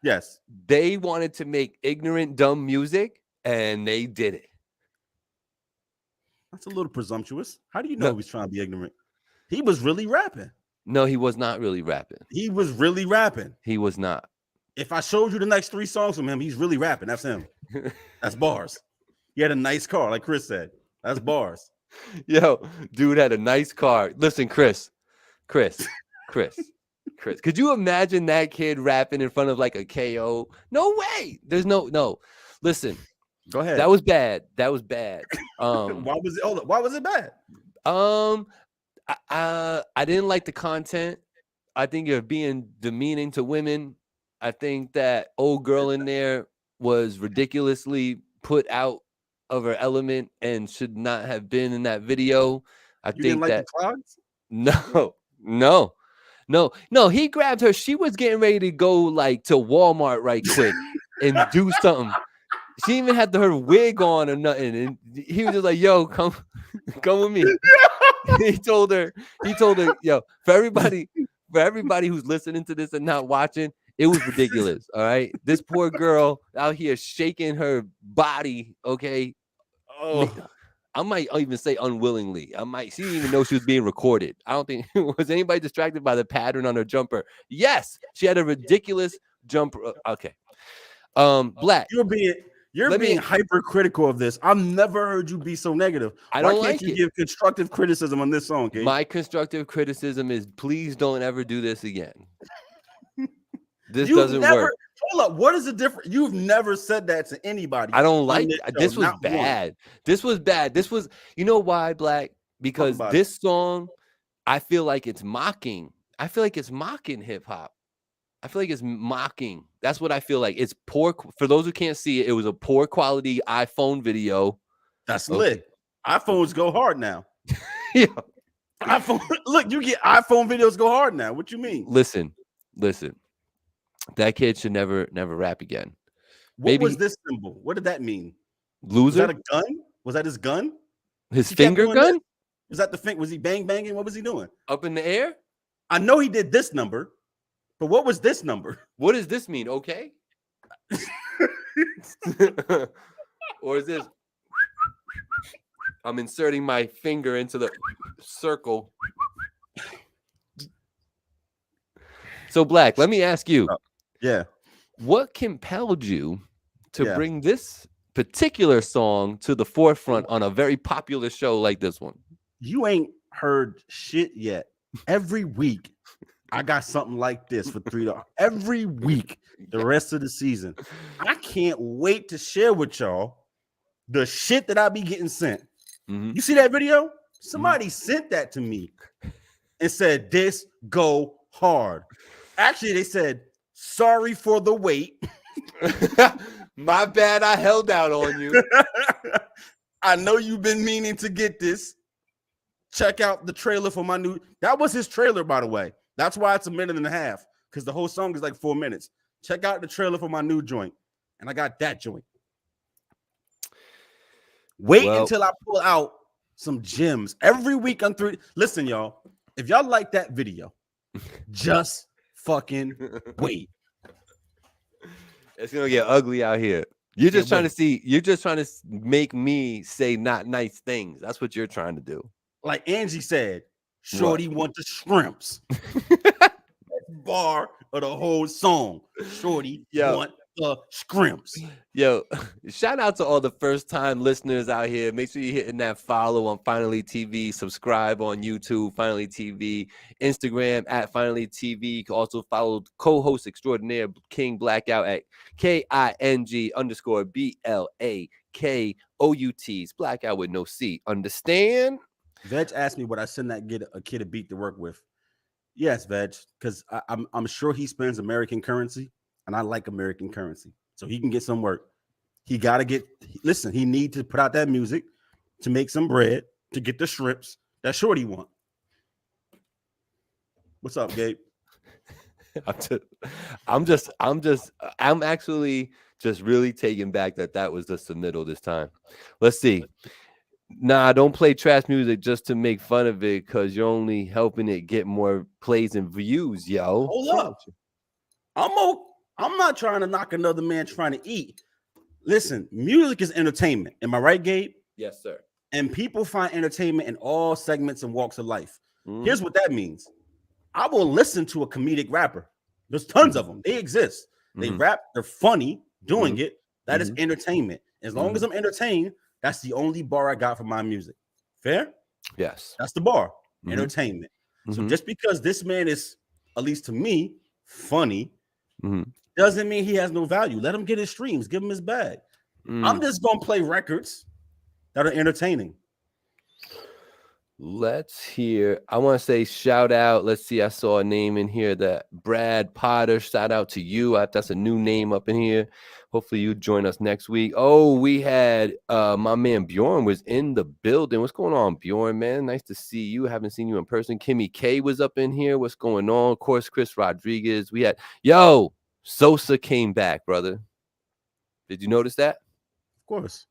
[SPEAKER 1] Yes,
[SPEAKER 2] they wanted to make ignorant, dumb music, and they did it.
[SPEAKER 1] That's a little presumptuous. How do you know he was trying to be ignorant? He was really rapping.
[SPEAKER 2] No, he was not really rapping.
[SPEAKER 1] He was really rapping.
[SPEAKER 2] He was not.
[SPEAKER 1] If I showed you the next 3 songs from him, he's really rapping. That's him. That's bars. He had a nice car, like Chris said. That's bars.
[SPEAKER 2] Yo, dude had a nice car. Listen, Chris. Could you imagine that kid rapping in front of like a KO? No way. There's no. Listen.
[SPEAKER 1] Go ahead.
[SPEAKER 2] That was bad. Why
[SPEAKER 1] was it? Hold up. Why was it bad?
[SPEAKER 2] I didn't like the content. I think you're being demeaning to women. I think that old girl in there was ridiculously put out of her element and should not have been in that video. I think
[SPEAKER 1] didn't like
[SPEAKER 2] that
[SPEAKER 1] the clogs?
[SPEAKER 2] No. He grabbed her. She was getting ready to go like to Walmart right quick and do something. She even had her wig on or nothing, and he was just like, "Yo, come with me." He told her, "Yo, for everybody who's listening to this and not watching, it was ridiculous. All right, this poor girl out here shaking her body. Okay, I might even say unwillingly. She didn't even know she was being recorded. I don't think was anybody distracted by the pattern on her jumper. Yes, she had a ridiculous jumper. Okay, Black,
[SPEAKER 1] You're being hypercritical of this. I've never heard you be so negative.
[SPEAKER 2] I don't
[SPEAKER 1] Why can't you give constructive criticism on this song, Gabe?
[SPEAKER 2] My constructive criticism is please don't ever do this again. This doesn't work.
[SPEAKER 1] Hold up. What is the difference? You've never said that to anybody.
[SPEAKER 2] I don't like this. Was bad. This was bad. This was, you know why, Black? Because this song, I feel like it's mocking. I feel like it's mocking hip hop. I feel like it's mocking. That's what I feel like. It's poor. For those who can't see it, it was a poor quality iPhone video.
[SPEAKER 1] That's lit. iPhones go hard now.
[SPEAKER 2] Yeah.
[SPEAKER 1] iPhone. Look, you get iPhone videos go hard now. What you mean?
[SPEAKER 2] Listen. That kid should never rap again.
[SPEAKER 1] What was this symbol? What did that mean?
[SPEAKER 2] Loser?
[SPEAKER 1] Was that a gun? Was that his gun?
[SPEAKER 2] His finger gun?
[SPEAKER 1] Was that the thing? Was he banging? What was he doing?
[SPEAKER 2] Up in the air?
[SPEAKER 1] I know he did this number, but what was this number?
[SPEAKER 2] What does this mean? Okay. Or is this? I'm inserting my finger into the circle. So, Black, let me ask you.
[SPEAKER 1] Yeah.
[SPEAKER 2] What compelled you to bring this particular song to the forefront on a very popular show like this one?
[SPEAKER 1] You ain't heard shit yet. Every week, I got something like this for $3. Every week, the rest of the season. I can't wait to share with y'all the shit that I be getting sent.
[SPEAKER 2] Mm-hmm.
[SPEAKER 1] You see that video? Somebody sent that to me and said, this go hard. Actually, they said, sorry for the wait.
[SPEAKER 2] My bad, I held out on you.
[SPEAKER 1] I know you've been meaning to get this. Check out the trailer for my new. That was his trailer, by the way. That's why it's 1.5 minutes, because the whole song is like 4 minutes. Check out the trailer for my new joint. And I got that joint. Wait until I pull out some gems. Every week on 3. Listen, y'all. If y'all like that video, just fucking wait.
[SPEAKER 2] It's gonna get ugly out here. You're just trying to see. You're just trying to make me say not nice things. That's what you're trying to do.
[SPEAKER 1] Like Angie said, Shorty want the shrimps. Bar of the whole song. Shorty want the shrimps.
[SPEAKER 2] Yo, shout out to all the first time listeners out here. Make sure you're hitting that follow on Finally TV, subscribe on YouTube, Finally TV, Instagram at Finally TV. You can also follow co-host extraordinaire King Blakout at KING_BLAKOUT. Blackout with no C. Understand?
[SPEAKER 1] Veg asked me, would I send a kid a beat to work with? Yes, Veg, because I'm sure he spends American currency, and I like American currency, so he can get some work. He got to listen, he need to put out that music to make some bread, to get the shrimps that Shorty want. What's up, Gabe?
[SPEAKER 2] I'm actually just really taken back that was the submittal this time. Let's see. Nah, don't play trash music just to make fun of it, because you're only helping it get more plays and views, yo.
[SPEAKER 1] Hold up. I'm not trying to knock another man trying to eat. Listen, music is entertainment. Am I right, Gabe?
[SPEAKER 2] Yes, sir.
[SPEAKER 1] And people find entertainment in all segments and walks of life. Here's what that means. I will listen to a comedic rapper. There's tons of them. They exist. They rap. They're funny doing it. That is entertainment. As long as I'm entertained, that's the only bar I got for my music. Fair?
[SPEAKER 2] Yes.
[SPEAKER 1] That's the bar. Entertainment. So just because this man is, at least to me, funny, doesn't mean he has no value. Let him get his streams. Give him his bag. I'm just going to play records that are entertaining.
[SPEAKER 2] Let's hear. I want to say shout out. Let's see. I saw a name in here that Brad Potter. Shout out to you. That's a new name up in here. Hopefully you join us next week. Oh, we had my man Bjorn was in the building. What's going on, Bjorn, man? Nice to see you. Haven't seen you in person. Kimmy K was up in here. What's going on? Of course, Chris Rodriguez. We had Sosa came back, brother. Did you notice that?
[SPEAKER 1] Of course.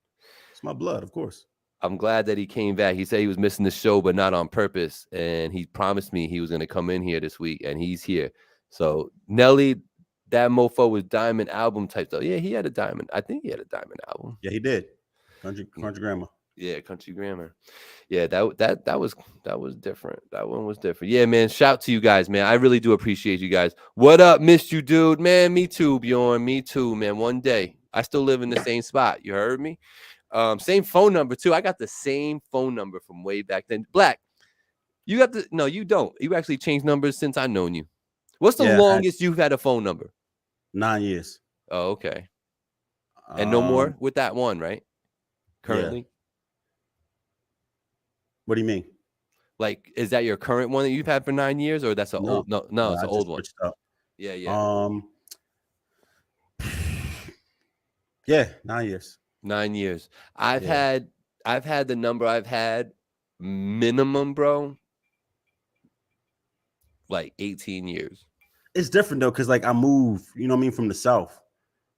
[SPEAKER 1] It's my blood, of course.
[SPEAKER 2] I'm glad that he came back. He said he was missing the show, but not on purpose. And he promised me he was going to come in here this week, and he's here. So Nelly, that mofo was diamond album type stuff. Yeah, he had a diamond. I think he had a diamond album.
[SPEAKER 1] Yeah, he did. Country Grammar.
[SPEAKER 2] Yeah, Country Grammar. Yeah, that was different. That one was different. Yeah, man. Shout to you guys, man. I really do appreciate you guys. What up? Missed you, dude. Man, me too, Bjorn. Me too, man. One day I still live in the same spot. You heard me? Same phone number too. I got the same phone number from way back then. Black, you got the no, you don't. You actually changed numbers since I've known you. What's the longest you've had a phone number?
[SPEAKER 1] 9 years.
[SPEAKER 2] Oh, okay. And no more with that one, right? Currently. Yeah.
[SPEAKER 1] What do you mean?
[SPEAKER 2] Like, is that your current one that you've had for 9 years, or that's an old? No, it's an old one. Yeah.
[SPEAKER 1] Yeah, 9 years.
[SPEAKER 2] 9 years. I've had the number I've had minimum, bro, like 18 years.
[SPEAKER 1] It's different though, because like I moved, you know what I mean, from the South,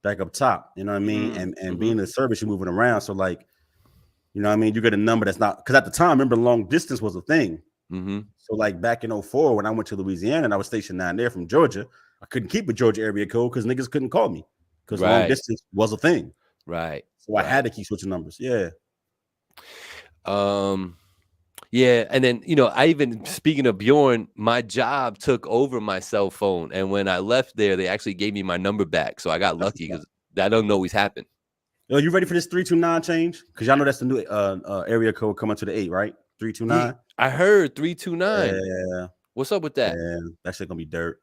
[SPEAKER 1] like up top, you know what I mean, and being in the service, you're moving around, so like, you know what I mean, you get a number that's not, because at the time, remember, long distance was a thing. So like back in 2004, when I went to Louisiana and I was stationed down there from Georgia, I couldn't keep a Georgia area code because niggas couldn't call me because long distance was a thing.
[SPEAKER 2] Right.
[SPEAKER 1] So I had to keep switching numbers. Yeah.
[SPEAKER 2] Yeah, and then, you know, I even, speaking of Bjorn, my job took over my cell phone, and when I left there, they actually gave me my number back, so I got lucky because that doesn't always happen.
[SPEAKER 1] Yo, you ready for this 329 change? Because y'all know that's the new area code coming to the 8, right? 329.
[SPEAKER 2] I heard 329.
[SPEAKER 1] Yeah.
[SPEAKER 2] What's up with that?
[SPEAKER 1] Yeah, that shit gonna be dirt.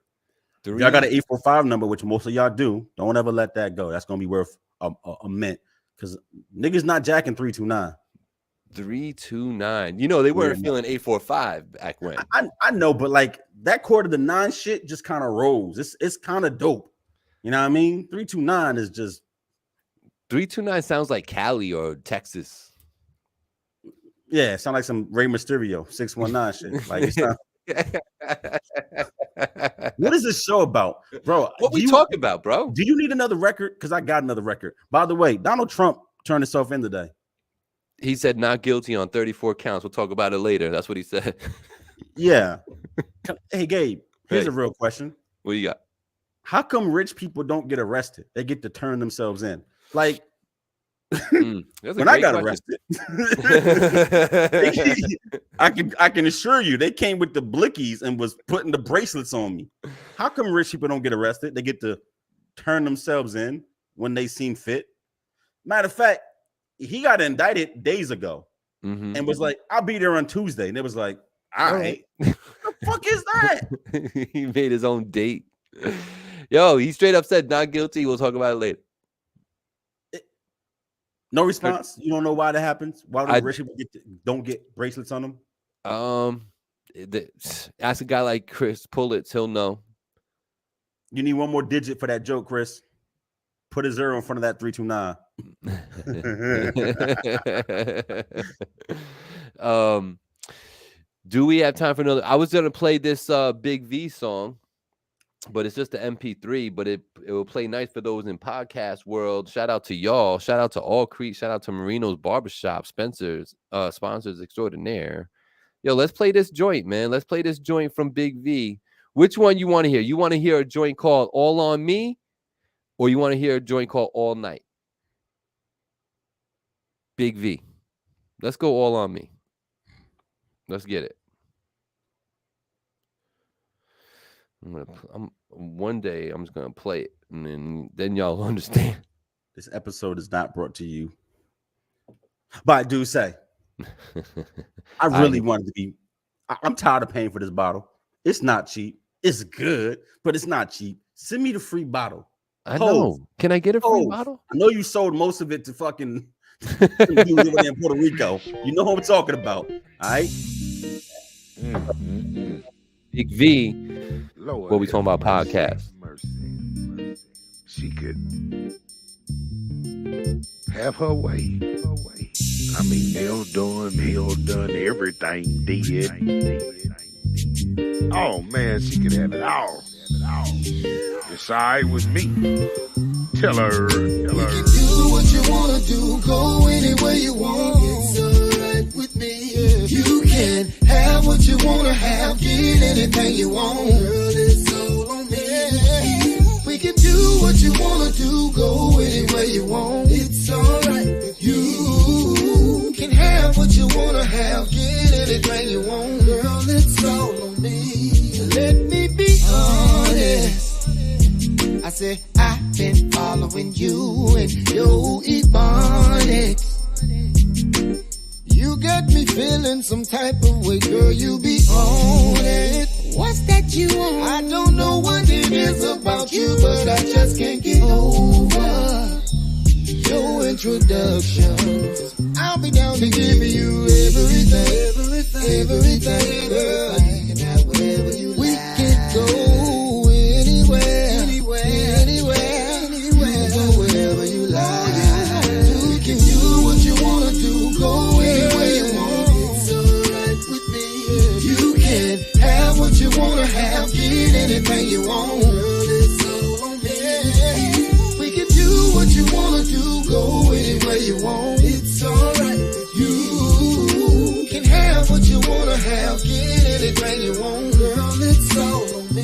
[SPEAKER 1] If y'all got an 845 number, which most of y'all do, don't ever let that go. That's gonna be worth a mint because niggas not jacking 329.
[SPEAKER 2] 329. You know, they weren't feeling 845 back when.
[SPEAKER 1] I know, but like that quarter to 9 shit just kind of rolls. It's kind of dope. You know what I mean? 329 is just
[SPEAKER 2] 329 sounds like Cali or Texas.
[SPEAKER 1] Yeah, it sounds like some Rey Mysterio 619 shit. Like it's not. What is this show about, bro?
[SPEAKER 2] What we talking about, bro?
[SPEAKER 1] Do you need another record? Because I got another record. By the way, Donald Trump turned himself in today.
[SPEAKER 2] He said not guilty on 34 counts. We'll talk about it later. That's what he said.
[SPEAKER 1] Yeah. Hey, Gabe, here's a real question.
[SPEAKER 2] What you got?
[SPEAKER 1] How come rich people don't get arrested? They get to turn themselves in. Like, when I got arrested, I can assure you they came with the blickies and was putting the bracelets on me. How come rich people don't get arrested? They get to turn themselves in when they seem fit. Matter of fact, he got indicted days ago and was like, I'll be there on Tuesday. And it was like, all right. What the fuck is that?
[SPEAKER 2] He made his own date. Yo, he straight up said not guilty. We'll talk about it later.
[SPEAKER 1] No response. You don't know why that happens. Why do rich people don't get bracelets on them?
[SPEAKER 2] Ask a guy like Chris Pullitz. He'll know.
[SPEAKER 1] You need one more digit for that joke, Chris. Put a 0 in front of that 329.
[SPEAKER 2] Do we have time for another? I was gonna play this Big V song, but it's just an MP3, but it will play nice for those in podcast world. Shout out to y'all. Shout out to All Creek. Shout out to Marino's Barbershop, Spencer's sponsors extraordinaire. Yo, let's play this joint, man. Let's play this joint from Big V. Which one you want to hear? You want to hear a joint called All On Me, or you want to hear a joint called All Night? Big V. Let's go All On Me. Let's get it. One day I'm just gonna play it, and then y'all understand.
[SPEAKER 1] This episode is not brought to you by Do Say. I really wanted to be. I'm tired of paying for this bottle. It's not cheap. It's good, but it's not cheap. Send me the free bottle.
[SPEAKER 2] I know. Can I get a free bottle?
[SPEAKER 1] I know you sold most of it to fucking dudes over there in Puerto Rico. You know what I'm talking about, all right?
[SPEAKER 2] Big V.
[SPEAKER 6] Lord,
[SPEAKER 2] what we talking about podcast.
[SPEAKER 6] Mercy. She could have her way. I mean, hell done, everything did. Oh man, she could have it all. It's all right with me. Tell her. You can
[SPEAKER 5] do what you wanna do, go anywhere you want. It's alright with me. You can have what you wanna have, get anything you want. Girl, it's all on me. We can do what you wanna do, go anywhere you want. It's alright with you. Can have what you wanna have, get anything you want. Girl, it's all on me. Let me be honest. I say I been following you and your ebonics. You got me feeling some type of way, girl, you be on it. What's that you want? I don't know what it is about you, but I just can't get over your introductions. I'll be down to give you everything, girl. You can have whatever you like. We can go anywhere. You go wherever you like. You can do what you wanna do, go anywhere you want. It's alright with me. You can have what you wanna have, get anything you want. Girl, it's all on me. We can do what you wanna do, go anywhere you want. It's alright with you. You can have what you wanna have, get anything you want. Girl, it's all on me.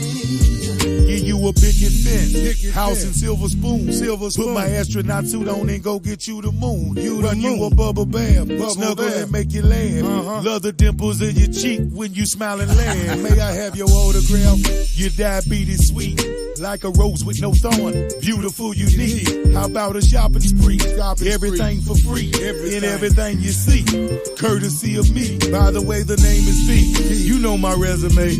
[SPEAKER 7] Give you a picket fence, house and silver spoon. Put my astronaut suit on and go get you the moon. Run you a bubble bath, snuggle and make you laugh. Love the dimples in your cheek when you smile and laugh. May I have your autograph? Your diabetes sweet, like a rose with no thorn. Beautiful, unique. How about a shopping spree? Everything for free, in everything you see. Courtesy of me. By the way, the name is V. You know my resume.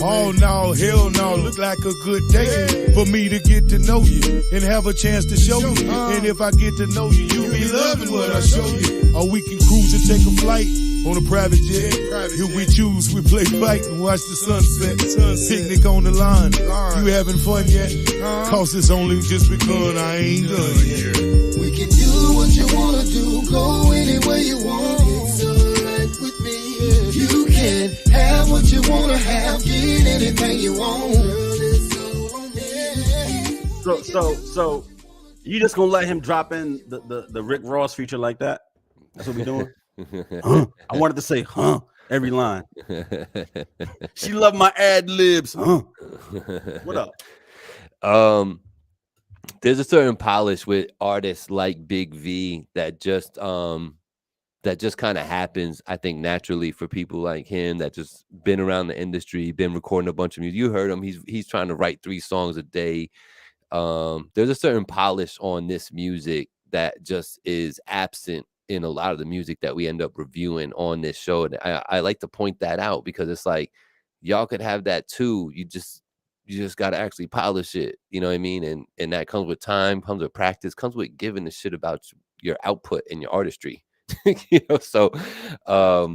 [SPEAKER 7] Oh no, hell no. Look like a good day for me to get to know you and have a chance to show you. And if I get to know you, you'll be loving what I show you. Or we can cruise and take a flight on a private jet. If we choose, we play fight and watch the sunset. Picnic on the line. You having fun yet? Cause it's only just begun, I ain't done yet.
[SPEAKER 5] We can do what you wanna do, go anywhere you want. It's alright with me. You can have what you wanna have, get anything you want. Girl, it's all on me.
[SPEAKER 1] So you just gonna let him drop in the Rick Ross feature like that? That's what we doing? I wanted to say every line. She loved my ad libs. What up?
[SPEAKER 2] There's a certain polish with artists like Big V that just kind of happens, I think, naturally for people like him that just been around the industry, been recording a bunch of music. You heard him. He's trying to write 3 songs a day. There's a certain polish on this music that just is absent in a lot of the music that we end up reviewing on this show. And I like to point that out because it's like, y'all could have that too. You just got to actually polish it. You know what I mean? And that comes with time, comes with practice, comes with giving a shit about your output and your artistry. So I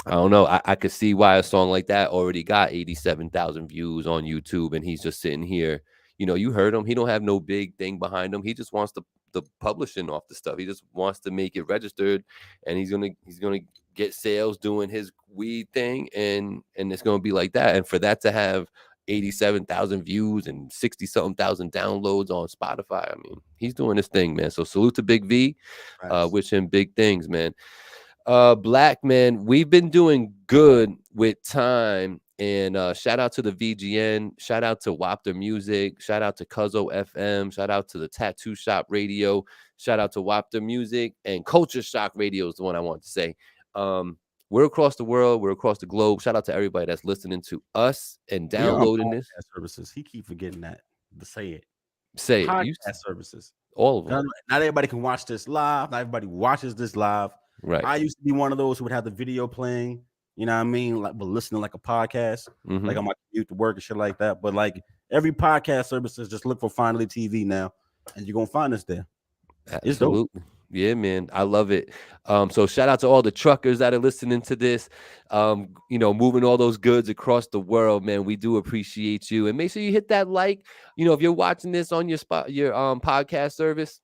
[SPEAKER 2] don't know. I could see why a song like that already got 87,000 views on YouTube, and he's just sitting here. You heard him. He don't have no big thing behind him. He just wants the publishing off the stuff. He just wants to make it registered, and he's gonna get sales doing his weed thing, and it's gonna be like that. And for that to have 87,000 views and 60-something thousand downloads on Spotify, I mean, he's doing his thing, man. So salute to Big V. Nice. Wish him big things, man. Black, man, we've been doing good with time. And shout out to the VGN, shout out to Wapter Music, shout out to Cuzzo FM, shout out to the Tattoo Shop Radio, shout out to Wapter Music, and Culture Shock Radio is the one I want to say. We're across the world, we're across the globe. Shout out to everybody that's listening to us and downloading this.
[SPEAKER 1] Services. He keep forgetting that. To say it.
[SPEAKER 2] Say it.
[SPEAKER 1] Podcast services.
[SPEAKER 2] All of them.
[SPEAKER 1] Not everybody can watch this live. Not everybody watches this live.
[SPEAKER 2] Right.
[SPEAKER 1] I used to be one of those who would have the video playing. You know what I mean? Like, but listening like a podcast, like on my commute to work and shit like that. But like every podcast services, just look for Finally TV now, and you're gonna find us there. It's dope.
[SPEAKER 2] Yeah, man, I love it. So shout out to all the truckers that are listening to this. Moving all those goods across the world, man. We do appreciate you, and make sure you hit that like. If you're watching this on your podcast service.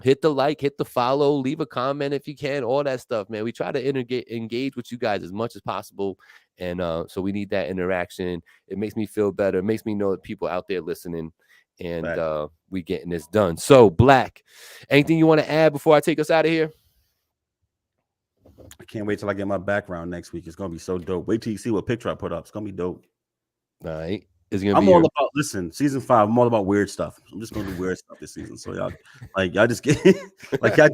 [SPEAKER 2] Hit the like, hit the follow, leave a comment if you can, all that stuff, man. We try to engage with you guys as much as possible. And so we need that interaction. It makes me feel better. It makes me know that people out there listening, and we getting this done. So, Black, anything you want to add before I take us out of here?
[SPEAKER 1] I can't wait till I get my background next week. It's going to be so dope. Wait till you see what picture I put up. It's going to be dope.
[SPEAKER 2] All right.
[SPEAKER 1] I'm all about season 5. I'm all about weird stuff. I'm just gonna do weird stuff this season. So y'all just get y'all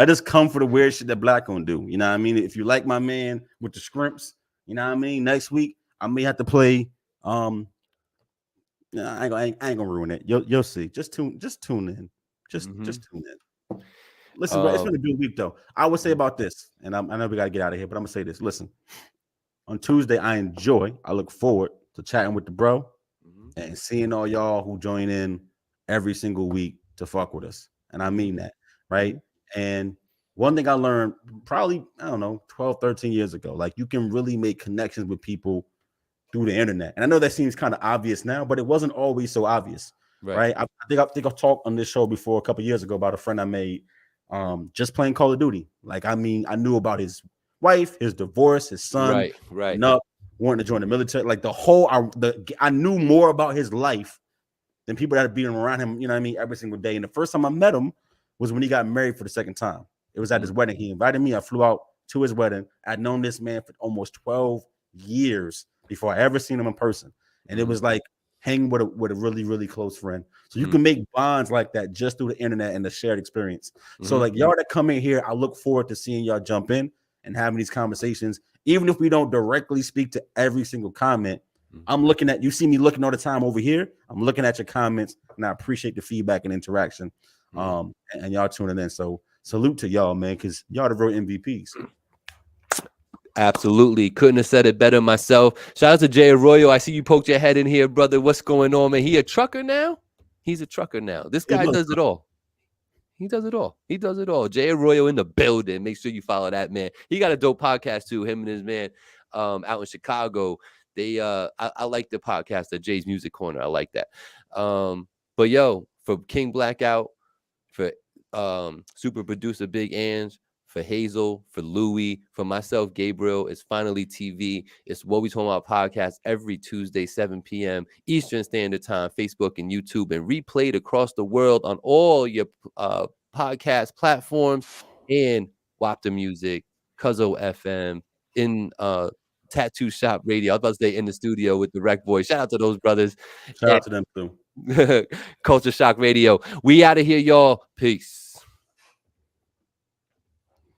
[SPEAKER 1] just come for the weird shit that Black gonna do. You know what I mean? If you like my man with the scrimps, you know what I mean? Next week I may have to play Nah, I ain't gonna ruin it. You'll see. Just tune in. Just tune in. Listen, bro, it's been a good week though. I would say about this, and I know we gotta get out of here, but I'm gonna say this. Listen, on Tuesday, I look forward to chatting with the bro and seeing all y'all who join in every single week to fuck with us. And I mean that, right? And one thing I learned probably, I don't know, 12, 13 years ago, like you can really make connections with people through the internet. And I know that seems kind of obvious now, but it wasn't always so obvious, right? I think I've talked on this show before a couple years ago about a friend I made just playing Call of Duty. Like, I mean, I knew about his wife, his divorce, his son, wanting to join the military. Like I knew more about his life than people that had been around him, you know what I mean, every single day. And the first time I met him was when he got married for the second time. It was at his wedding. He invited me. I flew out to his wedding. I'd known this man for almost 12 years before I ever seen him in person. And it was like hanging with a really, really close friend. So you can make bonds like that just through the internet and the shared experience. So like y'all that come in here, I look forward to seeing y'all jump in and having these conversations. Even if we don't directly speak to every single comment, I'm looking at, you see me looking all the time over here. I'm looking at your comments and I appreciate the feedback and interaction. And y'all tuning in. So salute to y'all, man, because y'all the real MVPs.
[SPEAKER 2] Absolutely. Couldn't have said it better myself. Shout out to Jay Arroyo. I see you poked your head in here, brother. What's going on, man? He a trucker now? He's a trucker now. This guy does it all. He does it all. He does it all. Jay Arroyo in the building. Make sure you follow that man. He got a dope podcast too. Him and his man out in Chicago. They I like the podcast, the Jay's Music Corner. I like that. But yo, for King Blackout, for super producer Big Ange, for Hazel, for Louie, for myself, Gabriel, it's Finally TV. It's What We Talking About podcast every Tuesday, 7 p.m. Eastern Standard Time, Facebook and YouTube, and replayed across the world on all your podcast platforms and WAP the Music, Cuzzo FM, in Tattoo Shop Radio. I was about to say in the studio with the Rec Boys. Shout out to those brothers.
[SPEAKER 1] Shout out to them too.
[SPEAKER 2] Culture Shock Radio. We out of here, y'all. Peace.